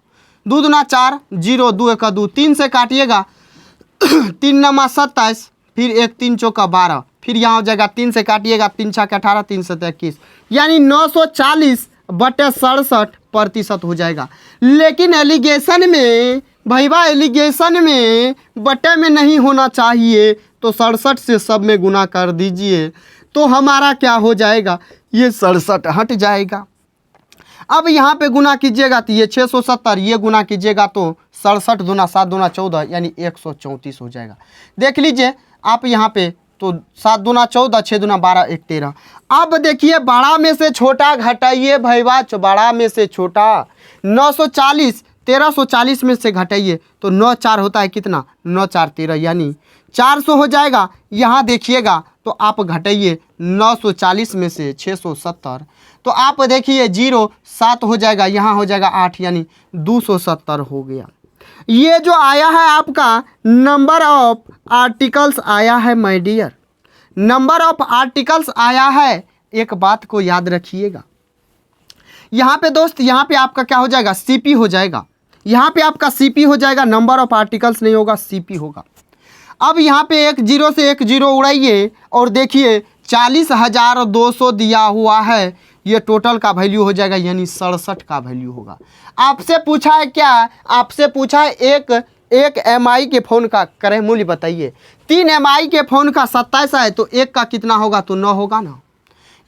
[SPEAKER 1] 2 दूना 4 0 2 1 2, 3 से काटिएगा 3 नमा 27, फिर 1 3 चौका 12, फिर यहाँ हो जाएगा 3 से काटिएगा 3 छक्का 18, 3 7 21, यानी 940/67% हो जाएगा। लेकिन एलिगेशन में भैया, एलिगेशन में बटे में नहीं होना चाहिए, तो 67 से सब में गुना कर दीजिए, तो हमारा क्या हो जाएगा, ये 67 हट जाएगा। अब यहाँ पे गुना कीजिएगा तो ये 670, ये गुना कीजिएगा तो 67 दूना 7 दूना 14, यानी 134 हो जाएगा। देख लीजिए आप यहाँ पे, तो 7 दूना 14, 6 दूना 12, 1 13। अब देखिए बड़ा में से छोटा घटाइए भैया, बड़ा में से छोटा 940 1340 में से घटाइए तो 9 4 होता है कितना, 9 4 13, यानी 400 हो जाएगा। यहाँ देखिएगा तो आप घटाइए 940 में से 670, तो आप देखिए 0 7 हो जाएगा, यहाँ हो जाएगा 8, यानी 270 हो गया। ये जो आया है आपका नंबर ऑफ आर्टिकल्स आया है my dear, number of articles आया है। एक बात को याद रखिएगा, यहाँ पे दोस्त, यहाँ पे आपका क्या हो जाएगा, CP हो जाएगा। यहाँ पे आपका CP हो जाएगा, नंबर ऑफ आर्टिकल्स नहीं होगा, CP होगा। अब यहाँ पे 1 0 से 1 0 उड़ाइए और देखिए 40,200 दिया हुआ है, ये टोटल का वैल्यू हो जाएगा, यानी 67 का वैल्यू होगा। आपसे पूछा है क्या, आपसे पूछा है एक MI के फ़ोन का क्रय मूल्य बताइए। 3 MI के फ़ोन का 27 है, तो 1 का कितना होगा, तो 9 होगा ना।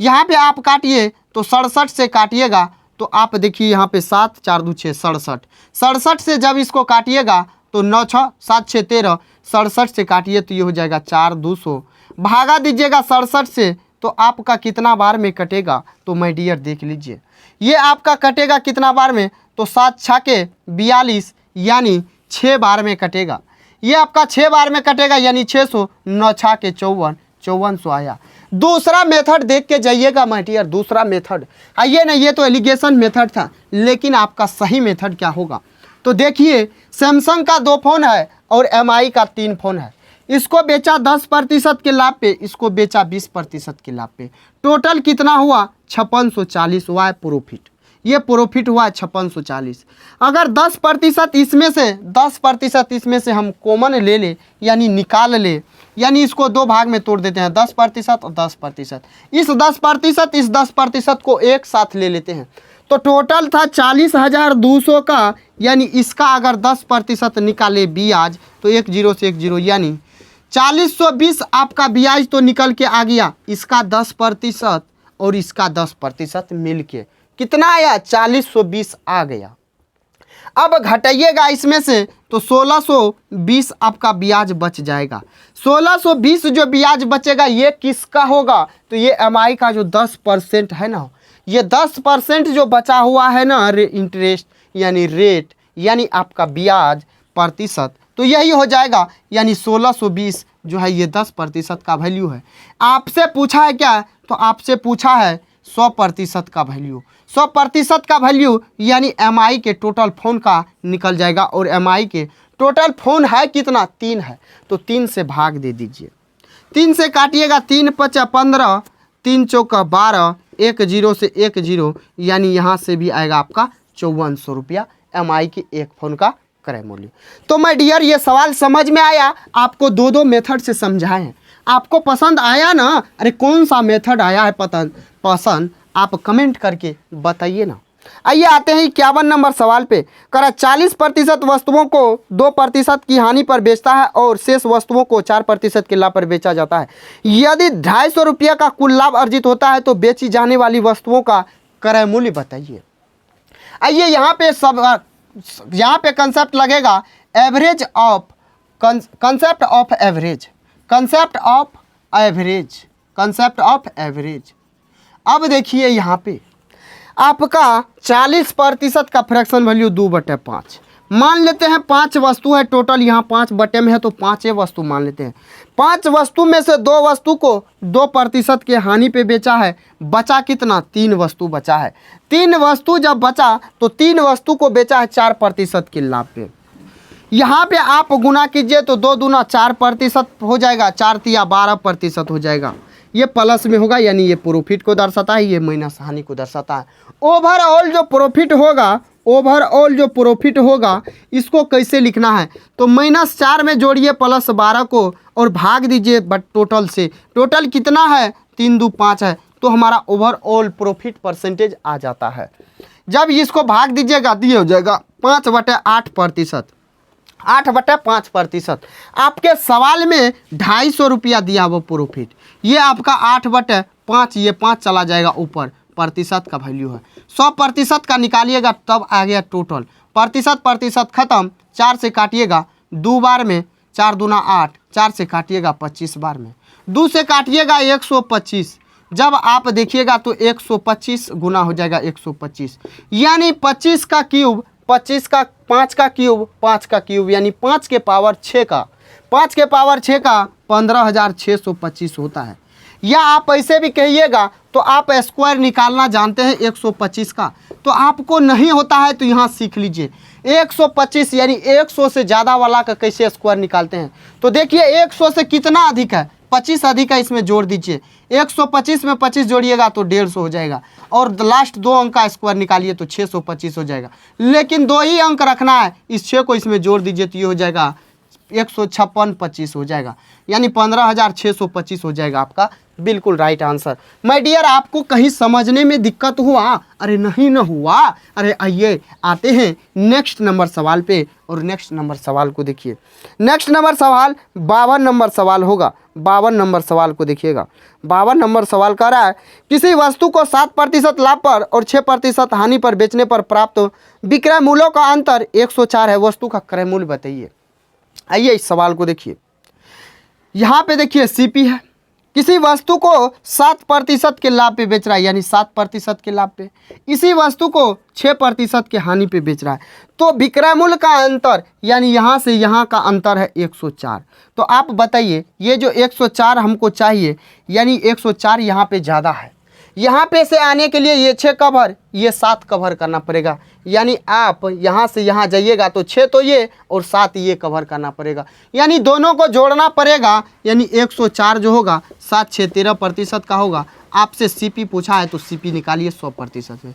[SPEAKER 1] यहाँ पे आप काटिए तो 67 से काटिएगा तो आप देखिए यहाँ पे 7 4 2 6 67, 67 से जब इसको काटिएगा तो 9 6 7 6 13, 67 से काटिए तो ये हो जाएगा 4 200, भागा दीजिएगा 67 से, तो आपका कितना बार में कटेगा, तो माय डियर देख लीजिए ये आपका कटेगा कितना बार में, तो 7 6 42, यानी 6 बार में कटेगा। ये आपका 6 बार में कटेगा, यानी 600, 9 6 54, 5400 आया। दूसरा मेथड देख के जाइएगा माय डियर, दूसरा मेथड आइए ना। ये तो एलिगेशन मेथड था, लेकिन आपका सही मेथड क्या होगा, तो देखिए सैमसंग का 2 फ़ोन है और MI का 3 फ़ोन है। इसको बेचा 10% के लाभ पे, इसको बेचा 20% के लाभ पे, टोटल कितना हुआ 5640 हुआ है प्रॉफिट। ये प्रॉफिट हुआ है 5640। अगर 10% इसमें से 10% इसमें से हम कॉमन ले ले, यानी निकाल ले, यानी इसको दो भाग में तोड़ देते हैं, 10% और 10%। इस 10% को एक साथ ले लेते हैं, तो टोटल था 40,200 का, यानी इसका अगर 10% निकाले ब्याज तो 1 0 से 1 0, यानी 4020 आपका ब्याज तो निकल के आ गया। इसका 10% और इसका 10% मिल के कितना आया, 4020 आ गया। अब घटाइएगा इसमें से तो 1620 आपका ब्याज बच जाएगा। 1620 जो ब्याज बचेगा ये किसका होगा, तो ये एमआई का जो 10% है ना, ये 10% जो बचा हुआ है ना इंटरेस्ट यानी रेट यानी आपका ब्याज प्रतिशत, तो यही हो जाएगा। यानी 1620 जो है ये 10% का वैल्यू है। आपसे पूछा है क्या, तो आपसे पूछा है 100% का वैल्यू। 100% का वैल्यू यानी एमआई के टोटल फ़ोन का निकल जाएगा, और एमआई के टोटल फ़ोन है कितना, 3 है, तो 3 से भाग दे दीजिए। 3 से काटिएगा, 3 5 15, 3 चौका 12, 1 0 से 1 0, यानी यहाँ से भी आएगा आपका 5400 रुपया एमआई के एक फ़ोन का क्रय मूल्य। तो माय डियर ये सवाल समझ में आया, आपको दो मेथड से समझाए हैं, आपको पसंद आया ना, अरे कौन सा मेथड आया है पसंद आप कमेंट करके बताइए ना। आइए आते हैं 51 नंबर सवाल पे। करा 40% वस्तुओं को 2% की हानि पर बेचता है और शेष वस्तुओं को 4% के लाभ पर बेचा जाता है। यदि 250 रुपया का कुल लाभ अर्जित होता है तो बेची जाने वाली वस्तुओं का क्रय मूल्य बताइए। आइए यहाँ पे कंसेप्ट लगेगा average of concept of average. अब देखिए यहाँ पे आपका 40% का फ्रैक्शन वैल्यू 2/5 मान लेते हैं। 5 वस्तु है टोटल, यहाँ 5 बटे में है तो 5 वस्तु मान लेते हैं। 5 वस्तु में से 2 वस्तु को 2% के हानि पे बेचा है, बचा कितना, 3 वस्तु बचा है। 3 वस्तु जब बचा तो 3 वस्तु को बेचा है 4% के लाभ पे। यहाँ पे आप गुना कीजिए तो 2 दूना 4% हो जाएगा, 4 तिया 12% हो जाएगा। ये प्लस में होगा यानी ये प्रॉफिट को दर्शाता है, ये माइनस हानि को दर्शाता है। ओवरऑल जो प्रॉफिट होगा इसको कैसे लिखना है, तो -4 में जोड़िए +12 को और भाग दीजिए बट टोटल से। टोटल कितना है, 3 2 5 है, तो हमारा ओवरऑल प्रॉफिट परसेंटेज आ जाता है। जब इसको भाग दीजिएगा तो ये हो जाएगा 5/8%। 8/5%। आपके सवाल में 250 रुपया दिया वो प्रॉफिट, ये आपका 8/5, ये 5 चला जाएगा ऊपर, प्रतिशत का वैल्यू है। 100% का निकालिएगा तब आ गया टोटल। प्रतिशत खत्म, 4 से काटिएगा 2 बार में, 4 दूना 8, 4 से काटिएगा 25 बार में, 2 से काटिएगा 125। जब आप देखिएगा तो 125 गुना हो जाएगा 125, यानी 25 का क्यूब 25 का 5 का क्यूब 5 का क्यूब यानी 5 के पावर 6 का 15,625 होता है। या आप ऐसे भी कहिएगा तो आप स्क्वायर निकालना जानते हैं 125 का, तो आपको नहीं होता है तो यहाँ सीख लीजिए 125 यानी 100 से ज़्यादा वाला का कैसे स्क्वायर निकालते हैं। तो देखिए 100 से कितना अधिक है, 25 अधिक है, इसमें जोड़ दीजिए। 125 में 25 जोड़िएगा तो 150 हो जाएगा, और लास्ट 2 अंक का स्क्वायर निकालिए तो 625 हो जाएगा। लेकिन 2 ही अंक रखना है, इस 6 को इसमें जोड़ दीजिए तो ये हो जाएगा 156.25 हो जाएगा, यानी 15,625 हो जाएगा आपका बिल्कुल राइट आंसर। माय डियर आपको कहीं समझने में दिक्कत हुआ, अरे नहीं न हुआ, अरे आइए आते हैं नेक्स्ट नंबर सवाल पे, और नेक्स्ट नंबर सवाल को देखिए। नेक्स्ट नंबर सवाल 52 नंबर सवाल होगा। 52 नंबर सवाल को देखिएगा। 52 नंबर सवाल कह रहा है किसी वस्तु को 7% लाभ पर और 6% हानि पर बेचने पर प्राप्त विक्रय मूल्यों का अंतर 104 है, वस्तु का क्रय मूल्य बताइए। आइए इस सवाल को देखिए। यहाँ पे देखिए सीपी है, किसी वस्तु को 7% के लाभ पे बेच रहा है, यानी 7% के लाभ पे, इसी वस्तु को 6% के हानि पे बेच रहा है, तो विक्रय मूल्य का अंतर यानी यहाँ से यहाँ का अंतर है 104। तो आप बताइए ये जो 104 हमको चाहिए, यानी 104 यहाँ पे ज़्यादा है, यहाँ पे से आने के लिए ये 6 कवर ये 7 कवर करना पड़ेगा, यानी आप यहाँ से यहाँ जाइएगा तो 6 तो ये और 7 ये कवर करना पड़ेगा, यानी दोनों को जोड़ना पड़ेगा, यानी 104 जो होगा 7 6 13% का होगा। आपसे सीपी पूछा है तो सीपी निकालिए 100% में।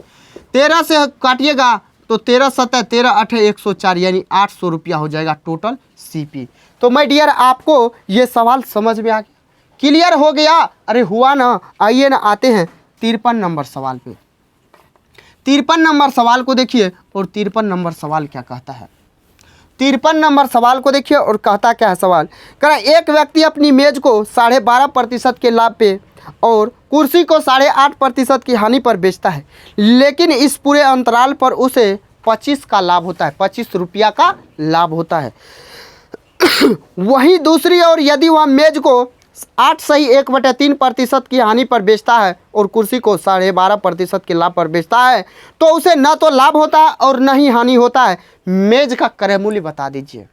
[SPEAKER 1] 13 से काटिएगा तो 13 7 13 8 104 यानी 800 रुपया हो जाएगा टोटल सीपी। तो माय डियर आपको ये सवाल समझ में आ गया, क्लियर हो गया? अरे हुआ ना। आइए ना आते हैं 53 नंबर सवाल पे। 53 नंबर सवाल को देखिए और 53 नंबर सवाल क्या कहता है। 53 नंबर सवाल को देखिए और कहता क्या है सवाल। कह रहा एक व्यक्ति अपनी मेज को 12.5% के लाभ पे और कुर्सी को 8.5% की हानि पर बेचता है, लेकिन इस पूरे अंतराल पर उसे 25 का लाभ होता है, 25 रुपया का लाभ होता है। वहीं दूसरी ओर यदि वह मेज को 8.1/3% की हानि पर बेचता है और कुर्सी को 12.5% के लाभ पर बेचता है, तो उसे न तो लाभ होता है और न ही हानि होता है। मेज का क्रय मूल्य बता दीजिए।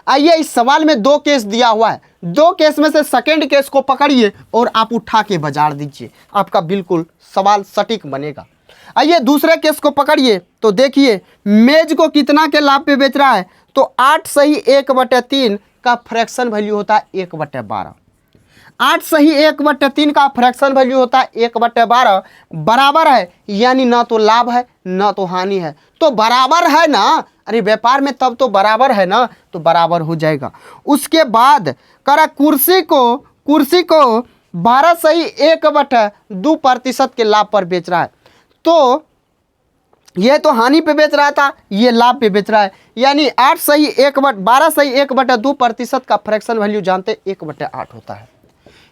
[SPEAKER 1] आइए इस सवाल में 2 केस दिया हुआ है, 2 केस में से सेकंड केस को पकड़िए और आप उठा के बाजार दीजिए, आपका बिल्कुल सवाल सटीक बनेगा। आइए दूसरे केस को पकड़िए तो देखिए मेज को कितना के लाभ पे बेच रहा है, तो 8/1/3 का फ्रैक्शन वैल्यू होता है 1/12। 8/1/3 का फ्रैक्शन वैल्यू होता है 1/12 बराबर है, यानी ना तो लाभ है ना तो हानि है, तो बराबर है ना। अरे व्यापार में तब तो बराबर है ना, तो बराबर हो जाएगा। उसके बाद करा कुर्सी को 12/1/2% के लाभ पर बेच रहा है, तो ये तो हानि पे बेच रहा था, ये लाभ पे बेच रहा है, यानी 12/1/2% का फ्रैक्शन वैल्यू जानते 1/8 होता है।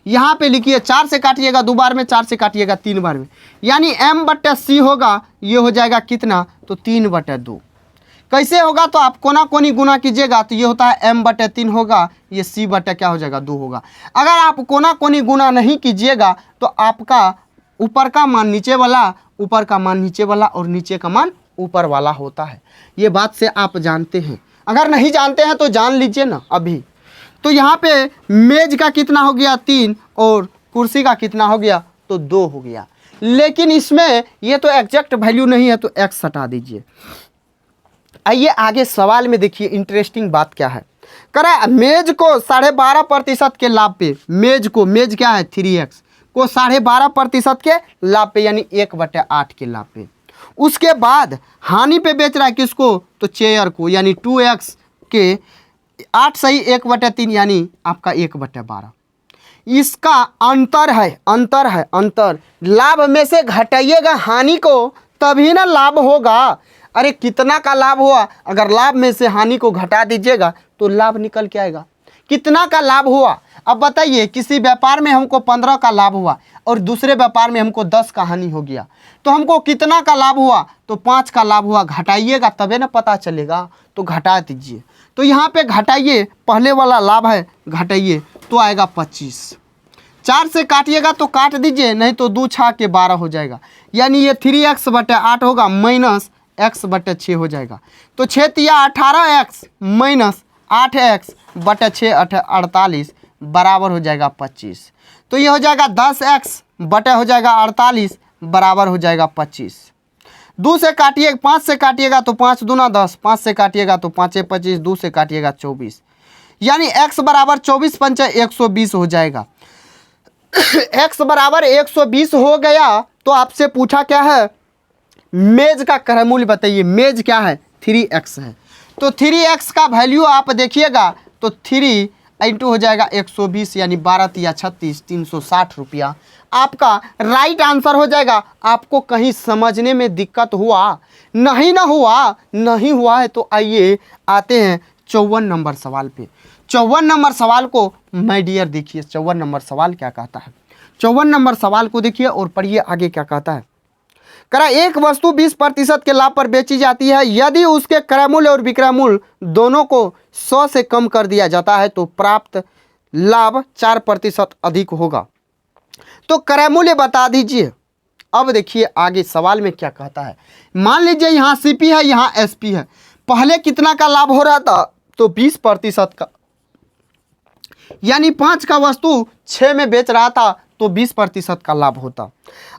[SPEAKER 1] यहाँ पे लिखिए 4 से काटिएगा 2 बार में, 4 से काटिएगा 3 बार में, यानी m/c होगा, ये हो जाएगा कितना, तो 3/2। कैसे होगा, तो आप कोना कोनी गुना कीजिएगा तो ये होता है m/3 होगा, ये c बटे क्या हो जाएगा 2 होगा। अगर आप कोना कोनी गुना नहीं कीजिएगा तो आपका ऊपर का मान नीचे वाला, ऊपर का मान नीचे वाला और नीचे का मान ऊपर वाला होता है। ये बात से आप जानते हैं, अगर नहीं जानते हैं तो जान लीजिए ना अभी। तो यहाँ पे मेज का कितना हो गया 3 और कुर्सी का कितना हो गया, तो 2 हो गया। लेकिन इसमें ये तो एग्जैक्ट वैल्यू नहीं है, तो x हटा दीजिए। आइए आगे सवाल में देखिए इंटरेस्टिंग बात क्या है। करा मेज को 12.5% के लाभ पे, मेज क्या है 3x को 12.5% के लाभ पे, यानी 1/8 के लाभ पे। उसके बाद हानि पे बेच रहा है किसको, तो चेयर को, यानी 2x के 8/1/3 यानी आपका 1/12। इसका अंतर है। लाभ में से घटाइएगा हानि को तभी ना लाभ होगा। अरे कितना का लाभ हुआ, अगर लाभ में से हानि को घटा दीजिएगा तो लाभ निकल के आएगा। कितना का लाभ हुआ, अब बताइए किसी व्यापार में हमको 15 का लाभ हुआ और दूसरे व्यापार में हमको 10 का हानि हो गया, तो हमको कितना का लाभ हुआ, तो 5 का लाभ हुआ। घटाइएगा तबे ना पता चलेगा, तो घटा दीजिए। तो यहाँ पे घटाइए, पहले वाला लाभ है, घटाइए तो आएगा 25। 4 से काटिएगा तो काट दीजिए, नहीं तो 2 6 के 12 हो जाएगा, यानी ये 3x/8 होगा माइनस x/6 हो जाएगा। तो 6 तिया 18x माइनस 8x/6 48 बराबर हो जाएगा 25। तो ये हो जाएगा 10x बटे हो जाएगा 48 बराबर हो जाएगा 25। 2 से काटिए, 5 से काटिएगा तो 5 दूना 10, 5 से काटिएगा तो 5 25, 2 से काटिएगा 24, यानी x बराबर 24 पंचे 120 हो जाएगा। x बराबर 120 हो गया। तो आपसे पूछा क्या है, मेज का क्रय मूल्य बताइए। मेज क्या है 3x है, तो 3x का वैल्यू आप देखिएगा तो 3 इंटू हो जाएगा 120, यानी 12 तिया 36, 360 रुपया आपका राइट आंसर हो जाएगा। आपको कहीं समझने में दिक्कत हुआ, नहीं हुआ है तो आइए आते हैं 54 नंबर सवाल पे। 54 नंबर सवाल को माय डियर देखिए, 54 नंबर सवाल क्या कहता है। 54 नंबर सवाल को देखिए और पढ़िए आगे क्या कहता है। करा एक वस्तु 20% के लाभ पर बेची जाती है, यदि उसके क्रय मूल्य और विक्रय मूल्य दोनों को 100 से कम कर दिया जाता है तो प्राप्त लाभ 4% अधिक होगा। तो क्रय मूल्य बता दीजिए। अब देखिए आगे सवाल में क्या कहता है। मान लीजिए यहाँ सीपी है, यहाँ एसपी है। पहले कितना का लाभ हो रहा था, तो 20% का, यानी 5 का वस्तु 6 में बेच रहा था तो 20% का लाभ होता।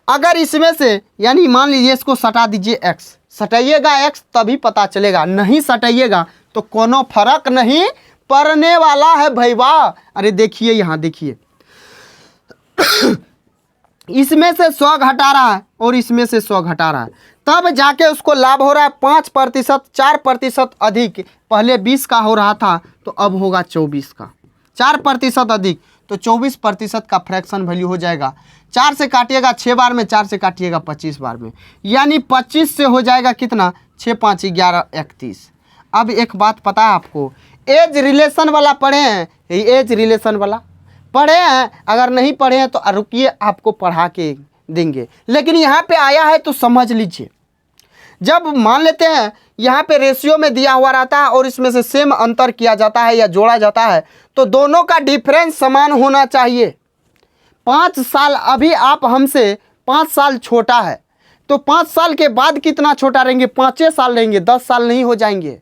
[SPEAKER 1] अगर इसमें से, यानी मान लीजिए इसको सटा दीजिए x, सटाइएगा x तभी पता चलेगा, नहीं सटाइएगा तो कोनो फर्क नहीं पड़ने वाला है भैया। अरे देखिए यहाँ देखिए इसमें से 100 घटा रहा है और इसमें से 100 घटा रहा है, तब जाके उसको लाभ हो रहा है 5%, 4% अधिक। पहले 20 का हो रहा था तो अब होगा 24 का, 4% अधिक, तो 24% का फ्रैक्शन वैल्यू हो जाएगा। 4 से काटिएगा 6 बार में, 4 से काटिएगा 25 बार में, यानी 25 से हो जाएगा कितना, 6 5 11 31। अब एक बात पता है आपको, एज रिलेशन वाला पढ़े हैं, एज रिलेशन वाला पढ़े हैं? अगर नहीं पढ़े हैं तो रुकिए, आपको पढ़ा के देंगे, लेकिन यहाँ पे आया है तो समझ लीजिए। जब मान लेते हैं यहाँ पे रेशियो में दिया हुआ रहता है और इसमें से सेम अंतर किया जाता है या जोड़ा जाता है, तो दोनों का डिफरेंस समान होना चाहिए। 5 साल, अभी आप हमसे 5 साल छोटा है, तो 5 साल के बाद कितना छोटा रहेंगे, 5 साल रहेंगे, 10 साल नहीं हो जाएंगे,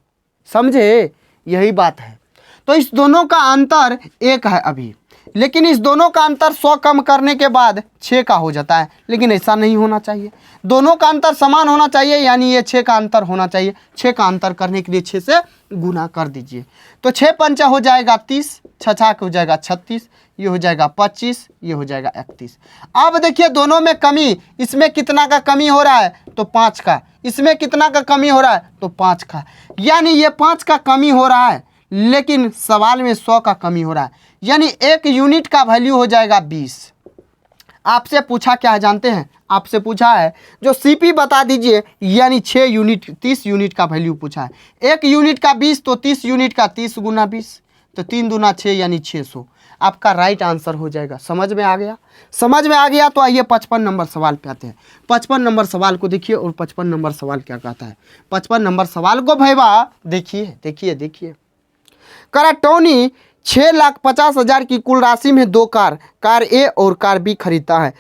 [SPEAKER 1] समझे? यही बात है। तो इस दोनों का अंतर 1 है अभी, लेकिन इस दोनों का अंतर 100 कम करने के बाद 6 का हो जाता है, लेकिन ऐसा नहीं होना चाहिए। दोनों का अंतर समान होना चाहिए, यानी ये 6 का अंतर होना चाहिए। 6 का अंतर करने के लिए 6 से गुना कर दीजिए, तो 6 पंचा हो जाएगा 30, 6 हो जाएगा 36, ये हो जाएगा 25, ये हो जाएगा 31। अब देखिए दोनों में कमी, इसमें कितना का कमी हो रहा है, तो 5 का, इसमें कितना का कमी हो रहा है, तो 5 का, यानी ये 5 का कमी हो रहा है, लेकिन सवाल में 100 का कमी हो रहा है, यानी 1 यूनिट का वैल्यू हो जाएगा 20। आपसे पूछा क्या है जानते हैं? आपसे पूछा है जो सीपी बता दीजिए, यानी 6 यूनिट, 30 यूनिट का वैल्यू पूछा है। 1 यूनिट का 20, तो 30 यूनिट का 30 गुना 20, तो 3 दूना 6 यानी 600। आपका राइट आंसर हो जाएगा। समझ में आ गया? समझ में आ गया तो आइए 55 नंबर सवाल पे आते हैं। 55 नंबर सवाल को देखिए, और 55 नंबर सवाल क्या कहता है। 55 नंबर सवाल को भैया देखिए देखिए देखिए। करा टोनी 6,50,000 की कुल राशि में 2 कार ए और कार बी खरीदता है।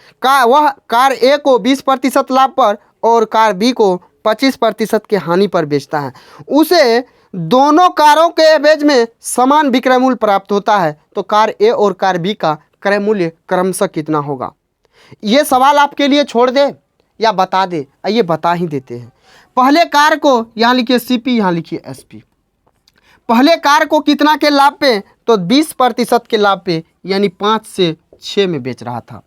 [SPEAKER 1] वह कार ए को 20% लाभ पर और कार बी को 25% की हानि पर बेचता है। उसे दोनों कारों के एवज में समान विक्रय मूल्य प्राप्त होता है, तो कार ए और कार बी का क्रय मूल्य क्रमशः कितना होगा? ये सवाल आपके लिए छोड़ दे या बता दे? आइए बता ही देते हैं। पहले कार को यहाँ लिखिए सीपी, यहाँ लिखिए एसपी। पहले कार को कितना के लाभ पे, तो 20% के लाभ पे, यानी 5 से 6 में बेच रहा था।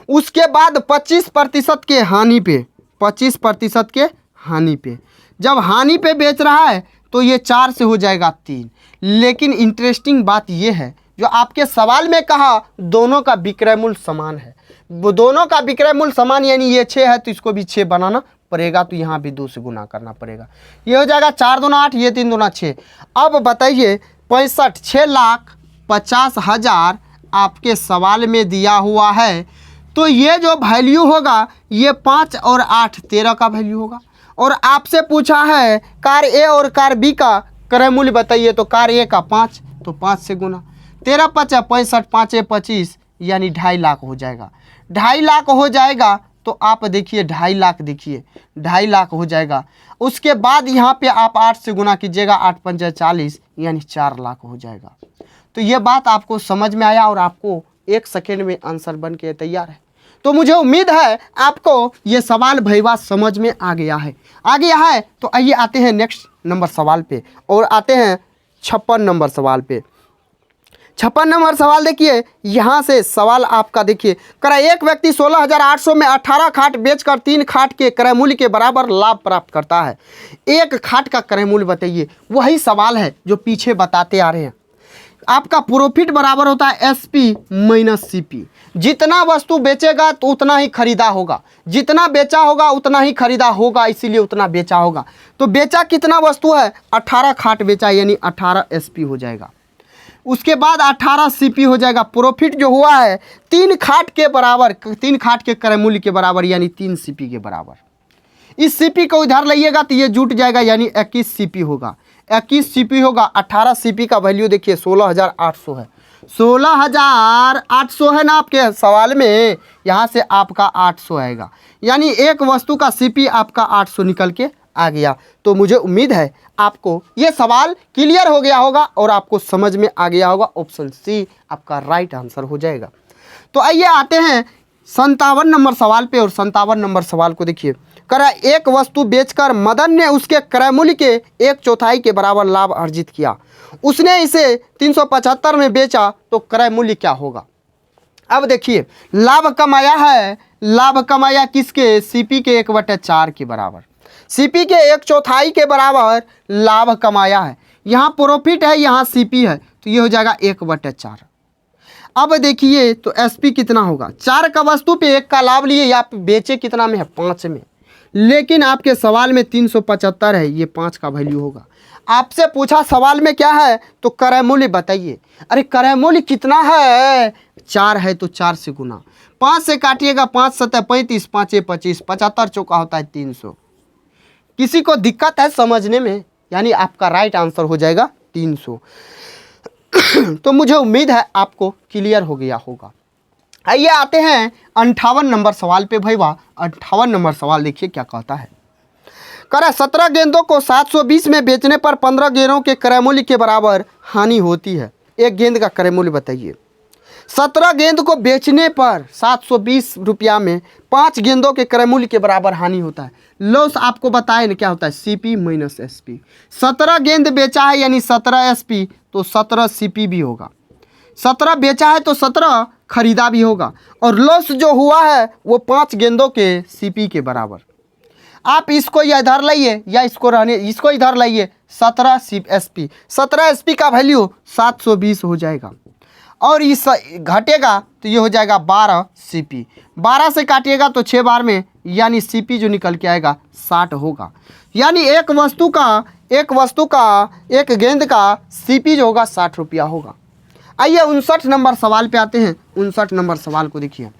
[SPEAKER 1] उसके बाद 25% के हानि पे, 25% के हानि पे, जब हानि पे बेच रहा है तो ये 4 से हो जाएगा 3। लेकिन इंटरेस्टिंग बात ये है, जो आपके सवाल में कहा दोनों का विक्रय मूल्य समान है, वो दोनों का विक्रय मूल्य समान, यानी ये 6 है तो इसको भी 6 बनाना पड़ेगा, तो यहाँ भी 2 से गुना करना पड़ेगा। ये हो जाएगा 4 दूना 8, ये 3 दूना 6। अब बताइए 6,50,000 आपके सवाल में दिया हुआ है, तो ये जो वैल्यू होगा ये 5 और 8 13 का वैल्यू होगा। और आपसे पूछा है कार ए और कार बी का क्रय मूल्य बताइए, तो कार ए का 5, तो 5 से गुना, 13 5 65, 5 25, यानी 2.5 लाख हो जाएगा। 2.5 लाख हो जाएगा, तो आप देखिए 2.5 लाख, देखिए 2.5 लाख हो जाएगा। उसके बाद यहाँ पे आप 8 से गुना कीजिएगा, 8 5 40, यानी 4 लाख हो जाएगा। तो ये बात आपको समझ में आया और आपको 1 सेकेंड में आंसर बन के तैयार है। तो मुझे उम्मीद है आपको ये सवाल भैया समझ में आ गया है। तो आइए आते हैं नेक्स्ट नंबर सवाल पे, और आते हैं 56 नंबर सवाल पे। 56 नंबर सवाल देखिए, यहाँ से सवाल आपका देखिए, करा एक व्यक्ति 16,800 में 18 खाट बेचकर 3 खाट के क्रय मूल्य के बराबर लाभ प्राप्त करता है। एक खाट का क्रय मूल्य बताइए। वही सवाल है जो पीछे बताते आ रहे हैं। आपका प्रॉफिट बराबर होता है एसपी माइनस सीपी। जितना वस्तु बेचेगा तो उतना ही खरीदा होगा, जितना बेचा होगा उतना ही खरीदा होगा, इसीलिए उतना बेचा होगा। तो बेचा कितना वस्तु है? 18 खाट बेचा, यानी 18 एसपी हो जाएगा। उसके बाद 18 सीपी हो जाएगा। प्रॉफिट जो हुआ है 3 खाट के बराबर, 3 खाट के क्रय मूल्य के बराबर, यानी 3 सीपी के बराबर। इस सीपी को उधार लाइएगा तो ये जुट जाएगा, यानी 21 सीपी होगा। 21 सीपी होगा। 18 सीपी का वैल्यू देखिए 16,800 है। 16,800 है ना आपके सवाल में, यहाँ से आपका 800 आएगा, यानी एक वस्तु का सीपी आपका 800 निकल के आ गया। तो मुझे उम्मीद है आपको ये सवाल क्लियर हो गया होगा और आपको समझ में आ गया होगा। ऑप्शन सी आपका राइट आंसर हो जाएगा। तो आइए आते हैं 57 नंबर सवाल पे, और 57 नंबर सवाल को देखिए, करा एक वस्तु बेचकर मदन ने उसके क्रय मूल्य के 1/4 के बराबर लाभ अर्जित किया। उसने इसे 375 में बेचा, तो क्रय मूल्य क्या होगा? अब देखिए लाभ कमाया है, लाभ कमाया किसके? सीपी के 1/4 के बराबर। सीपी के 1/4 के बराबर लाभ कमाया है। यहाँ प्रॉफिट है, यहाँ सीपी है, तो ये हो जाएगा 1/4। अब देखिए तो एसपी कितना होगा, 4 का वस्तु पे 1 का लाभ लिए, या बेचे कितना में है, 5 में, लेकिन आपके सवाल में 375 है, ये 5 का वैल्यू होगा। आपसे पूछा सवाल में क्या है, तो क्रय मूल्य बताइए। अरे क्रय मूल्य कितना है, 4 है तो 4 से गुना, 5 से काटिएगा, 5 7 35, 5 25, 75 चौका होता है 300। किसी को दिक्कत है समझने में, यानी आपका राइट आंसर हो जाएगा 300। तो मुझे उम्मीद है आपको क्लियर हो गया होगा। आइए आते हैं 58 नंबर सवाल पे। भैया 58 नंबर सवाल देखिए क्या कहता है। कह 17 गेंदों को 720 में बेचने पर 15 गेंदों के क्रय मूल्य के बराबर हानि होती है। एक गेंद का क्रय मूल्य बताइए। 17 गेंद को बेचने पर 720 रुपया में 5 गेंदों के क्रय मूल्य के बराबर हानि होता है। लॉस आपको बताए ना क्या होता है, सीपी माइनस एसपी। 17 गेंद बेचा है यानी 17 एसपी, तो 17 सीपी भी होगा। 17 बेचा है तो 17 खरीदा भी होगा, और लॉस जो हुआ है वो 5 गेंदों के सीपी के बराबर। आप इसको या इधर लाइए या इसको रहने, इसको इधर लाइए। 17 एसपी, 17 एसपी का वैल्यू 720 हो जाएगा, और इस घटेगा तो ये हो जाएगा 12 सीपी। 12 से काटिएगा तो 6 बार में, यानी सीपी जो निकल के आएगा 60 होगा। यानी एक वस्तु का एक गेंद का सीपी जो होगा 60 रुपया होगा। आइए 59 नंबर सवाल पे आते हैं। 59 नंबर सवाल को देखिए।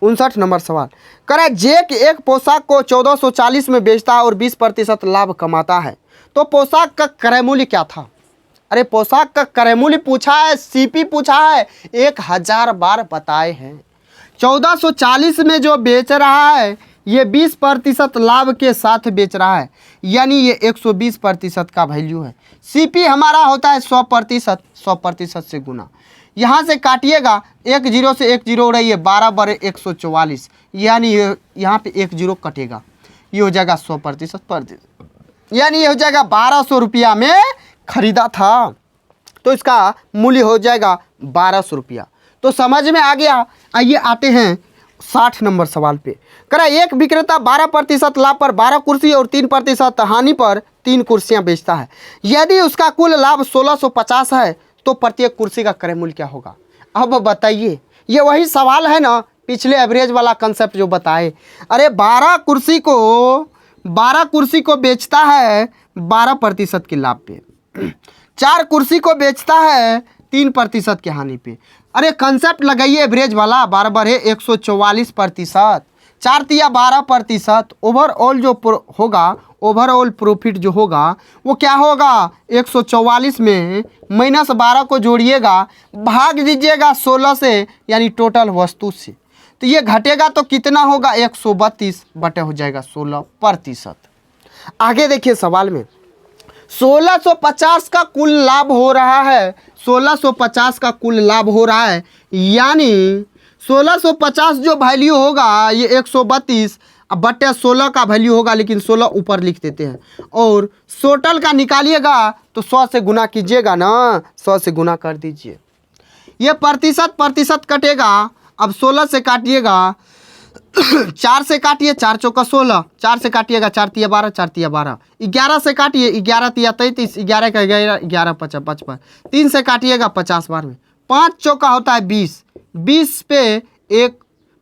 [SPEAKER 1] 59 नंबर सवाल करें, जैक एक पोशाक को 1440 में बेचता है और 20% लाभ कमाता है, तो पोशाक का क्रय मूल्य क्या था। अरे पोशाक का क्रय मूल्य पूछा है, सीपी पूछा है, 1000 बार बताए हैं। 1440 में जो बेच रहा है ये 20% लाभ के साथ बेच रहा है, यानी ये 120% का वैल्यू है। सीपी हमारा होता है 100%, 100% से गुना। यहाँ से काटिएगा, 1 0 से 1 0 उड़ाइए, 12 बड़े 144, यानी यहाँ पे 1 0 कटेगा, ये हो जाएगा 100%, यानी ये हो जाएगा 1200 रुपया में खरीदा था, तो इसका मूल्य हो जाएगा 1200 रुपया। तो समझ में आ गया। आइए आते हैं 60 नंबर सवाल पे। करा एक विक्रेता 12% लाभ पर 12 कुर्सी और 3% हानि पर 3 कुर्सियां बेचता है। यदि उसका कुल लाभ 1650 है तो प्रत्येक कुर्सी का क्रय मूल्य क्या होगा। अब बताइए, ये वही सवाल है ना पिछले एवरेज वाला कंसेप्ट जो बताए। अरे 12 कुर्सी को बेचता है 12% के लाभ पे, 4 कुर्सी को बेचता है 3% के हानि पे। अरे कंसेप्ट लगाइए एवरेज वाला, बराबर है 144%, 4 तिया 12%। ओवरऑल जो होगा, ओवरऑल प्रॉफिट जो होगा वो क्या होगा, 144 में -12 को जोड़िएगा, भाग दीजिएगा 16 से, यानी टोटल वस्तु से, तो ये घटेगा तो कितना होगा, 132 बटे हो जाएगा 16%। आगे देखिए सवाल में 1650 का कुल लाभ हो रहा है, 1650 का कुल लाभ हो रहा है, यानी 1650 जो वैल्यू होगा ये 132 बटे 16 का वैल्यू होगा, लेकिन 16 ऊपर लिख देते हैं, और टोटल का निकालिएगा तो 100 से गुना कीजिएगा ना, 100 से गुना कर दीजिए, ये प्रतिशत कटेगा। अब 16 से काटिएगा, 4 से काटिए, 4 चौका 16, 4 से काटिएगा, 4 तिया 12, 4 तिया 12, 11 से काटिए, 11 तिया 33, 11 का 11, 11 5 55, 3 से काटिएगा 50 बार में, 5 चौका होता है 20, 20 पे 1,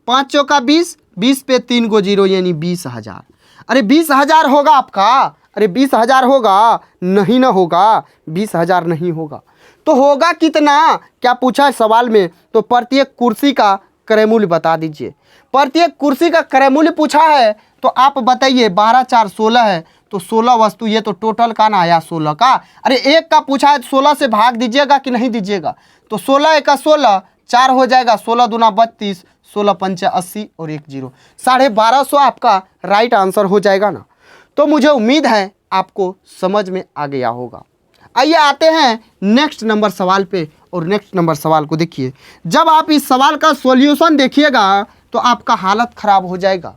[SPEAKER 1] 5 चौका 20, 20 पे 3 को 0, यानी 20,000। अरे 20,000 होगा आपका, अरे 20,000 होगा, नहीं ना होगा, 20,000 नहीं होगा, तो होगा कितना, क्या पूछा है सवाल में, तो प्रत्येक कुर्सी का क्रय मूल्य बता दीजिए। प्रत्येक कुर्सी का क्रय मूल्य पूछा है, तो आप बताइए, 12 4 16 है, तो 16 वस्तु, ये तो टोटल का ना आया 16 का। अरे एक का पूछा है, 16 से भाग दीजिएगा कि नहीं दीजिएगा, तो 16 1 16, 4 हो जाएगा, 16 दूना 32, 16 पंचे 80 और 1 0, 1250 आपका राइट आंसर हो जाएगा ना। तो मुझे उम्मीद है आपको समझ में आ गया होगा। आइए आते हैं नेक्स्ट नंबर सवाल पे, और नेक्स्ट नंबर सवाल को देखिए। जब आप इस सवाल का सॉल्यूशन देखिएगा तो आपका हालत खराब हो जाएगा।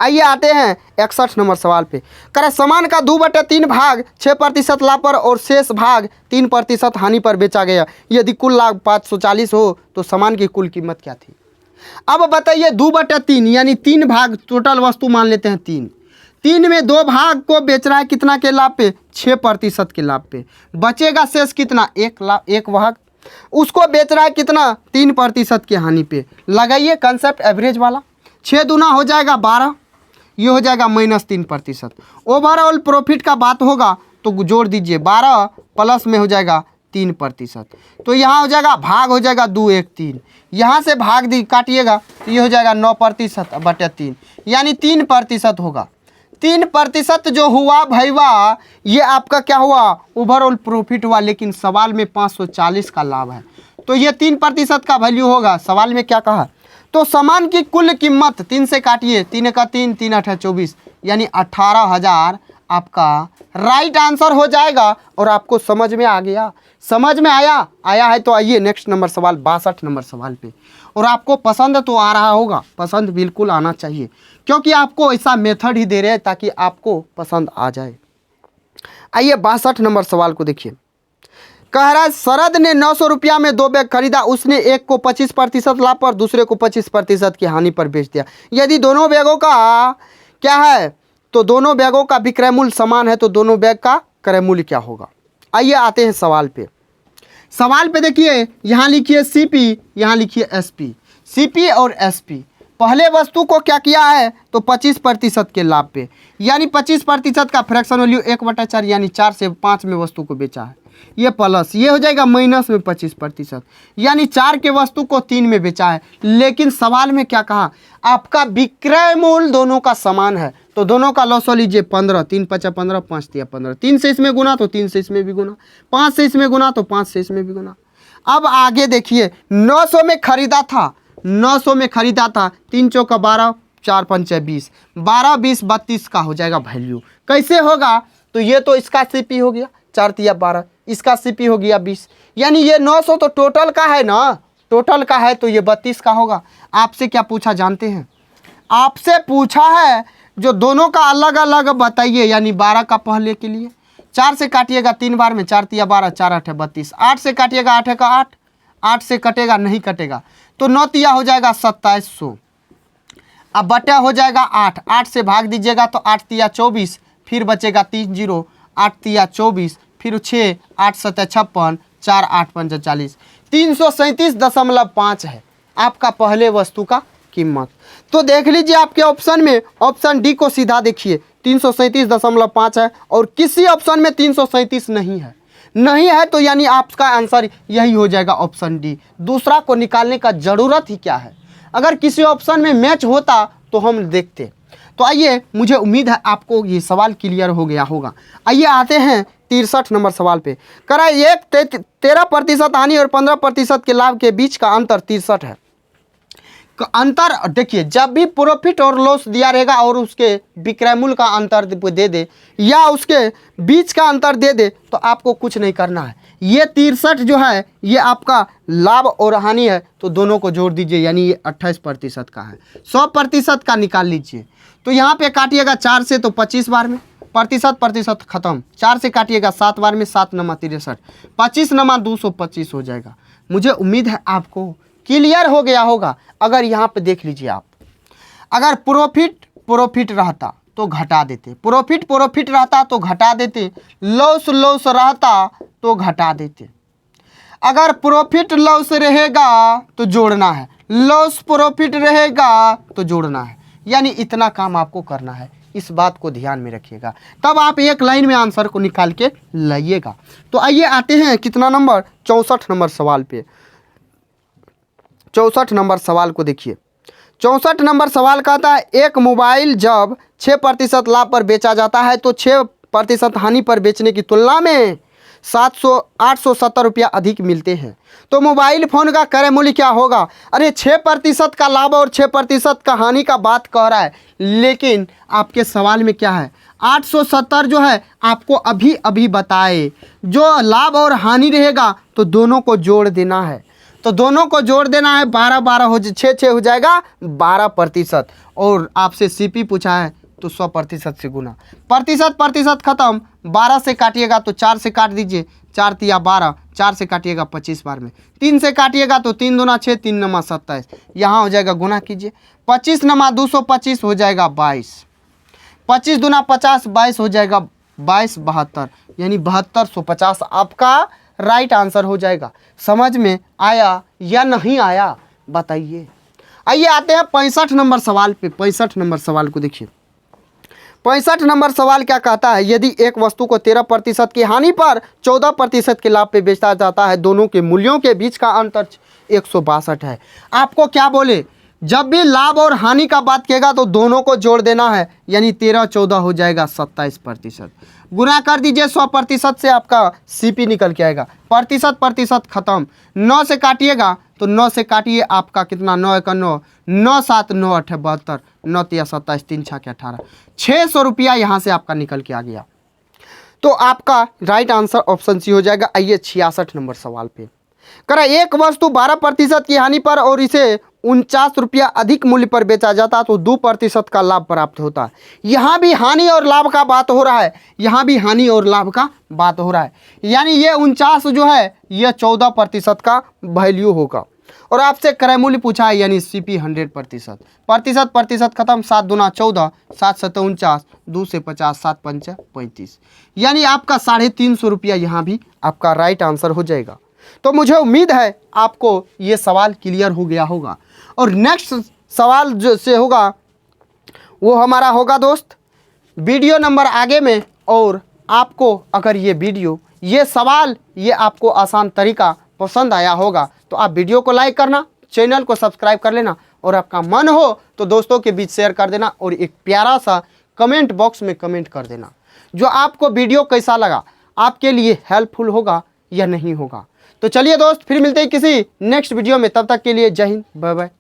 [SPEAKER 1] आइए आते हैं 61 नंबर सवाल पे। करें सामान का 2/3 भाग 6% लाभ पर और शेष भाग 3% हानि पर बेचा गया। यदि कुल लाभ 540 हो तो सामान की कुल कीमत क्या थी। अब बताइए 2/3 यानी 3 भाग, टोटल वस्तु मान लेते हैं 3, 3 में 2 भाग को बेच रहा है कितना के लाभ पे? 6% के लाभ पे। बचेगा शेष कितना? 1 भाग। उसको बेच रहा है कितना? 3% की हानि पे। लगाइए कंसेप्ट एवरेज वाला। 6 दूना हो जाएगा 12, ये हो जाएगा -3%। ओवरऑल प्रॉफिट का बात होगा तो जोड़ दीजिए, 12 प्लस में हो जाएगा 3%। तो यहाँ हो जाएगा भाग हो जाएगा 2 1 3, यहाँ से भाग दी काटिएगा तो ये हो जाएगा 9% बटे 3, यानी 3% होगा। 3% जो हुआ भैया, ये आपका क्या हुआ? ओवरऑल प्रॉफिट हुआ। लेकिन सवाल में 540 का लाभ है, तो ये 3% का वैल्यू होगा। सवाल में क्या कहा? तो सामान की कुल कीमत 3 से काटिए, 3 का 3, 3 8 24, यानी 18,000 आपका राइट आंसर हो जाएगा। और आपको समझ में आ गया? समझ में आया है तो आइए नेक्स्ट नंबर सवाल, 62 नंबर सवाल पे। और आपको पसंद तो आ रहा होगा, पसंद बिल्कुल आना चाहिए, क्योंकि आपको ऐसा मेथड ही दे रहे हैं ताकि आपको पसंद आ जाए। आइए 62 नंबर सवाल को देखिए। कह रहा है शरद ने 900 रुपया में 2 बैग खरीदा। उसने एक को 25% लाभ पर, दूसरे को 25% की हानि पर बेच दिया। यदि दोनों बैगों का क्या है, तो दोनों बैगों का विक्रय मूल्य समान है, तो दोनों बैग का क्रय मूल्य क्या होगा? आइए आते हैं सवाल पे। सवाल पे देखिए, यहाँ लिखिए CP, यहाँ लिखिए SP। CP और SP पहले वस्तु को क्या किया है? तो 25% के लाभ पे, यानी 25% का फ्रैक्शन वैल्यू 1/4, यानी 4 से 5 में वस्तु को बेचा है। ये प्लस, ये हो जाएगा माइनस में 25%, यानी 4 के वस्तु को 3 में बेचा है। लेकिन सवाल में क्या कहा? आपका विक्रय मूल्य दोनों का समान है, तो दोनों का लॉस लीजिए 15, 3 5 15, 5 3 15, 3 से इसमें गुना तो 3 से इसमें भी गुना, 5 से इसमें गुना तो 5 से इसमें भी गुना। अब आगे देखिए, 900 में खरीदा था, 900 में खरीदा था, 3 चौका 12, 4 पंचे 20, 12 20 32 का हो जाएगा वैल्यू। कैसे होगा? तो ये तो इसका CP हो गया 4 तिया 12, इसका CP हो गया 20, यानी ये 900 तो टोटल का है ना, टोटल का है, तो ये 32 का होगा। आपसे क्या पूछा जानते हैं? आपसे पूछा है जो दोनों का अलग अलग बताइए, यानी 12 का पहले के लिए 4 से काटिएगा 3 बार में, 4 तिया 12, 4 8 32, 8 से काटिएगा 8 का 8, 8 से कटेगा नहीं कटेगा, तो 9 तिया हो जाएगा 2700। अब बटा हो जाएगा 8, 8 से भाग दीजिएगा तो 8 तिया 24, फिर बचेगा 3 0, 8 तिया 24, फिर 6, 8 7 56, 4 8 5 40, 337.5 है आपका पहले वस्तु का कीमत। तो देख लीजिए आपके ऑप्शन में, ऑप्शन डी को सीधा देखिए, 337.5 है, और किसी ऑप्शन में 337 नहीं है, तो यानी आपका आंसर यही हो जाएगा ऑप्शन डी। दूसरा को निकालने का ज़रूरत ही क्या है? अगर किसी ऑप्शन में मैच होता तो हम देखते। तो आइए, मुझे उम्मीद है आपको ये सवाल क्लियर हो गया होगा। आइए आते हैं 63 नंबर सवाल पे। करा एक 13% हानि और 15% के लाभ के बीच का अंतर 63 है। अंतर देखिए, जब भी प्रॉफिट और लॉस दिया रहेगा और उसके विक्रय मूल्य का अंतर दे दे या उसके बीच का अंतर दे दे, तो आपको कुछ नहीं करना है। ये 63 जो है ये आपका लाभ और हानि है, तो दोनों को जोड़ दीजिए, यानी ये 28% का है। 100% का निकाल लीजिए, तो यहाँ पे काटिएगा 4 से तो 25 बार में, प्रतिशत खत्म। 4 से काटिएगा 7 बार में, 7 नमा 63, 25 नमा 225 हो जाएगा। मुझे उम्मीद है आपको क्लियर हो गया होगा। अगर यहाँ पे देख लीजिए आप, अगर प्रॉफिट रहता तो घटा देते, प्रॉफिट रहता तो घटा देते, लॉस रहता तो घटा देते। अगर प्रॉफिट लॉस रहेगा तो जोड़ना है, लॉस प्रॉफिट रहेगा तो जोड़ना है, यानी इतना काम आपको करना है। इस बात को ध्यान में रखिएगा, तब आप एक लाइन में आंसर को निकाल के लाइएगा। तो आइए आते हैं कितना नंबर, 64 नंबर सवाल पे। 64 नंबर सवाल को देखिए। 64 नंबर सवाल कहता है एक मोबाइल जब 6% लाभ पर बेचा जाता है तो 6% हानि पर बेचने की तुलना में 870 रुपया अधिक मिलते हैं, तो मोबाइल फ़ोन का क्रय मूल्य क्या होगा? अरे 6% का लाभ और 6% का हानि का बात कह रहा है, लेकिन आपके सवाल में क्या है? 870 जो है आपको अभी बताए, जो लाभ और हानि रहेगा तो दोनों को जोड़ देना है, तो दोनों को जोड़ देना है। 12 हो 6 हो जाएगा 12%, और आपसे CP पूछा है तो 100% से गुना, प्रतिशत खत्म। 12 से काटिएगा तो 4 से काट दीजिए, 4 तिया 12, 4 से काटिएगा 25 बार में, 3 से काटिएगा तो 3 दूना 6, 3 नमा 27, यहाँ हो जाएगा गुना कीजिए, 25 नमा 225 हो जाएगा 22, 25 दूना 50, 22 हो जाएगा 22 72, यानी 7250 आपका राइट आंसर हो जाएगा। समझ में आया या नहीं आया बताइए। आइए आते हैं 65 नंबर सवाल पे। 65 नंबर सवाल को देखिए। 65 नंबर सवाल क्या कहता है, यदि एक वस्तु को 13% की हानि पर 14% के लाभ पे बेचा जाता है, दोनों के मूल्यों के बीच का अंतर 162 है। आपको क्या बोले, जब भी लाभ और हानि का बात किएगा तो दोनों को जोड़ देना है, यानी 13 14 हो जाएगा 27%। गुना कर दीजिए 100% से, आपका सीपी निकल के आएगा। प्रतिशत खत्म, 9 से काटिएगा तो 9 से काटिए आपका कितना, 9 1 9, 9 7 9 8 72, 9 3 27, 3 6 18, 600 रुपया यहाँ से आपका निकल के आ गया। तो आपका राइट आंसर ऑप्शन सी हो जाएगा। आइए 66 नंबर सवाल पे करा, एक वस्तु 12% की हानि पर और इसे 49 रुपया अधिक मूल्य पर बेचा जाता तो 2% का लाभ प्राप्त होता है। यहाँ भी हानि और लाभ का बात हो रहा है, यहाँ भी हानि और लाभ का बात हो रहा है, यानी ये 49 जो है ये 14% का वैल्यू होगा। और आपसे क्रय मूल्य पूछा है, यानी सीपी 100%। प्रतिशत खत्म, 7 दूना 14, 7 7 49, 2 से 50, 7 5 35, यानी आपका 350 रुपया यहाँ भी आपका राइट आंसर हो जाएगा। तो मुझे उम्मीद है आपको ये सवाल क्लियर हो गया होगा। और नेक्स्ट सवाल जो से होगा वो हमारा होगा दोस्त वीडियो नंबर आगे में। और आपको अगर ये वीडियो, ये सवाल, ये आपको आसान तरीका पसंद आया होगा तो आप वीडियो को लाइक करना, चैनल को सब्सक्राइब कर लेना, और आपका मन हो तो दोस्तों के बीच शेयर कर देना, और एक प्यारा सा कमेंट बॉक्स में कमेंट कर देना जो आपको वीडियो कैसा लगा, आपके लिए हेल्पफुल होगा या नहीं होगा। तो चलिए दोस्त, फिर मिलते हैं किसी नेक्स्ट वीडियो में, तब तक के लिए जय हिंद, बाय बाय।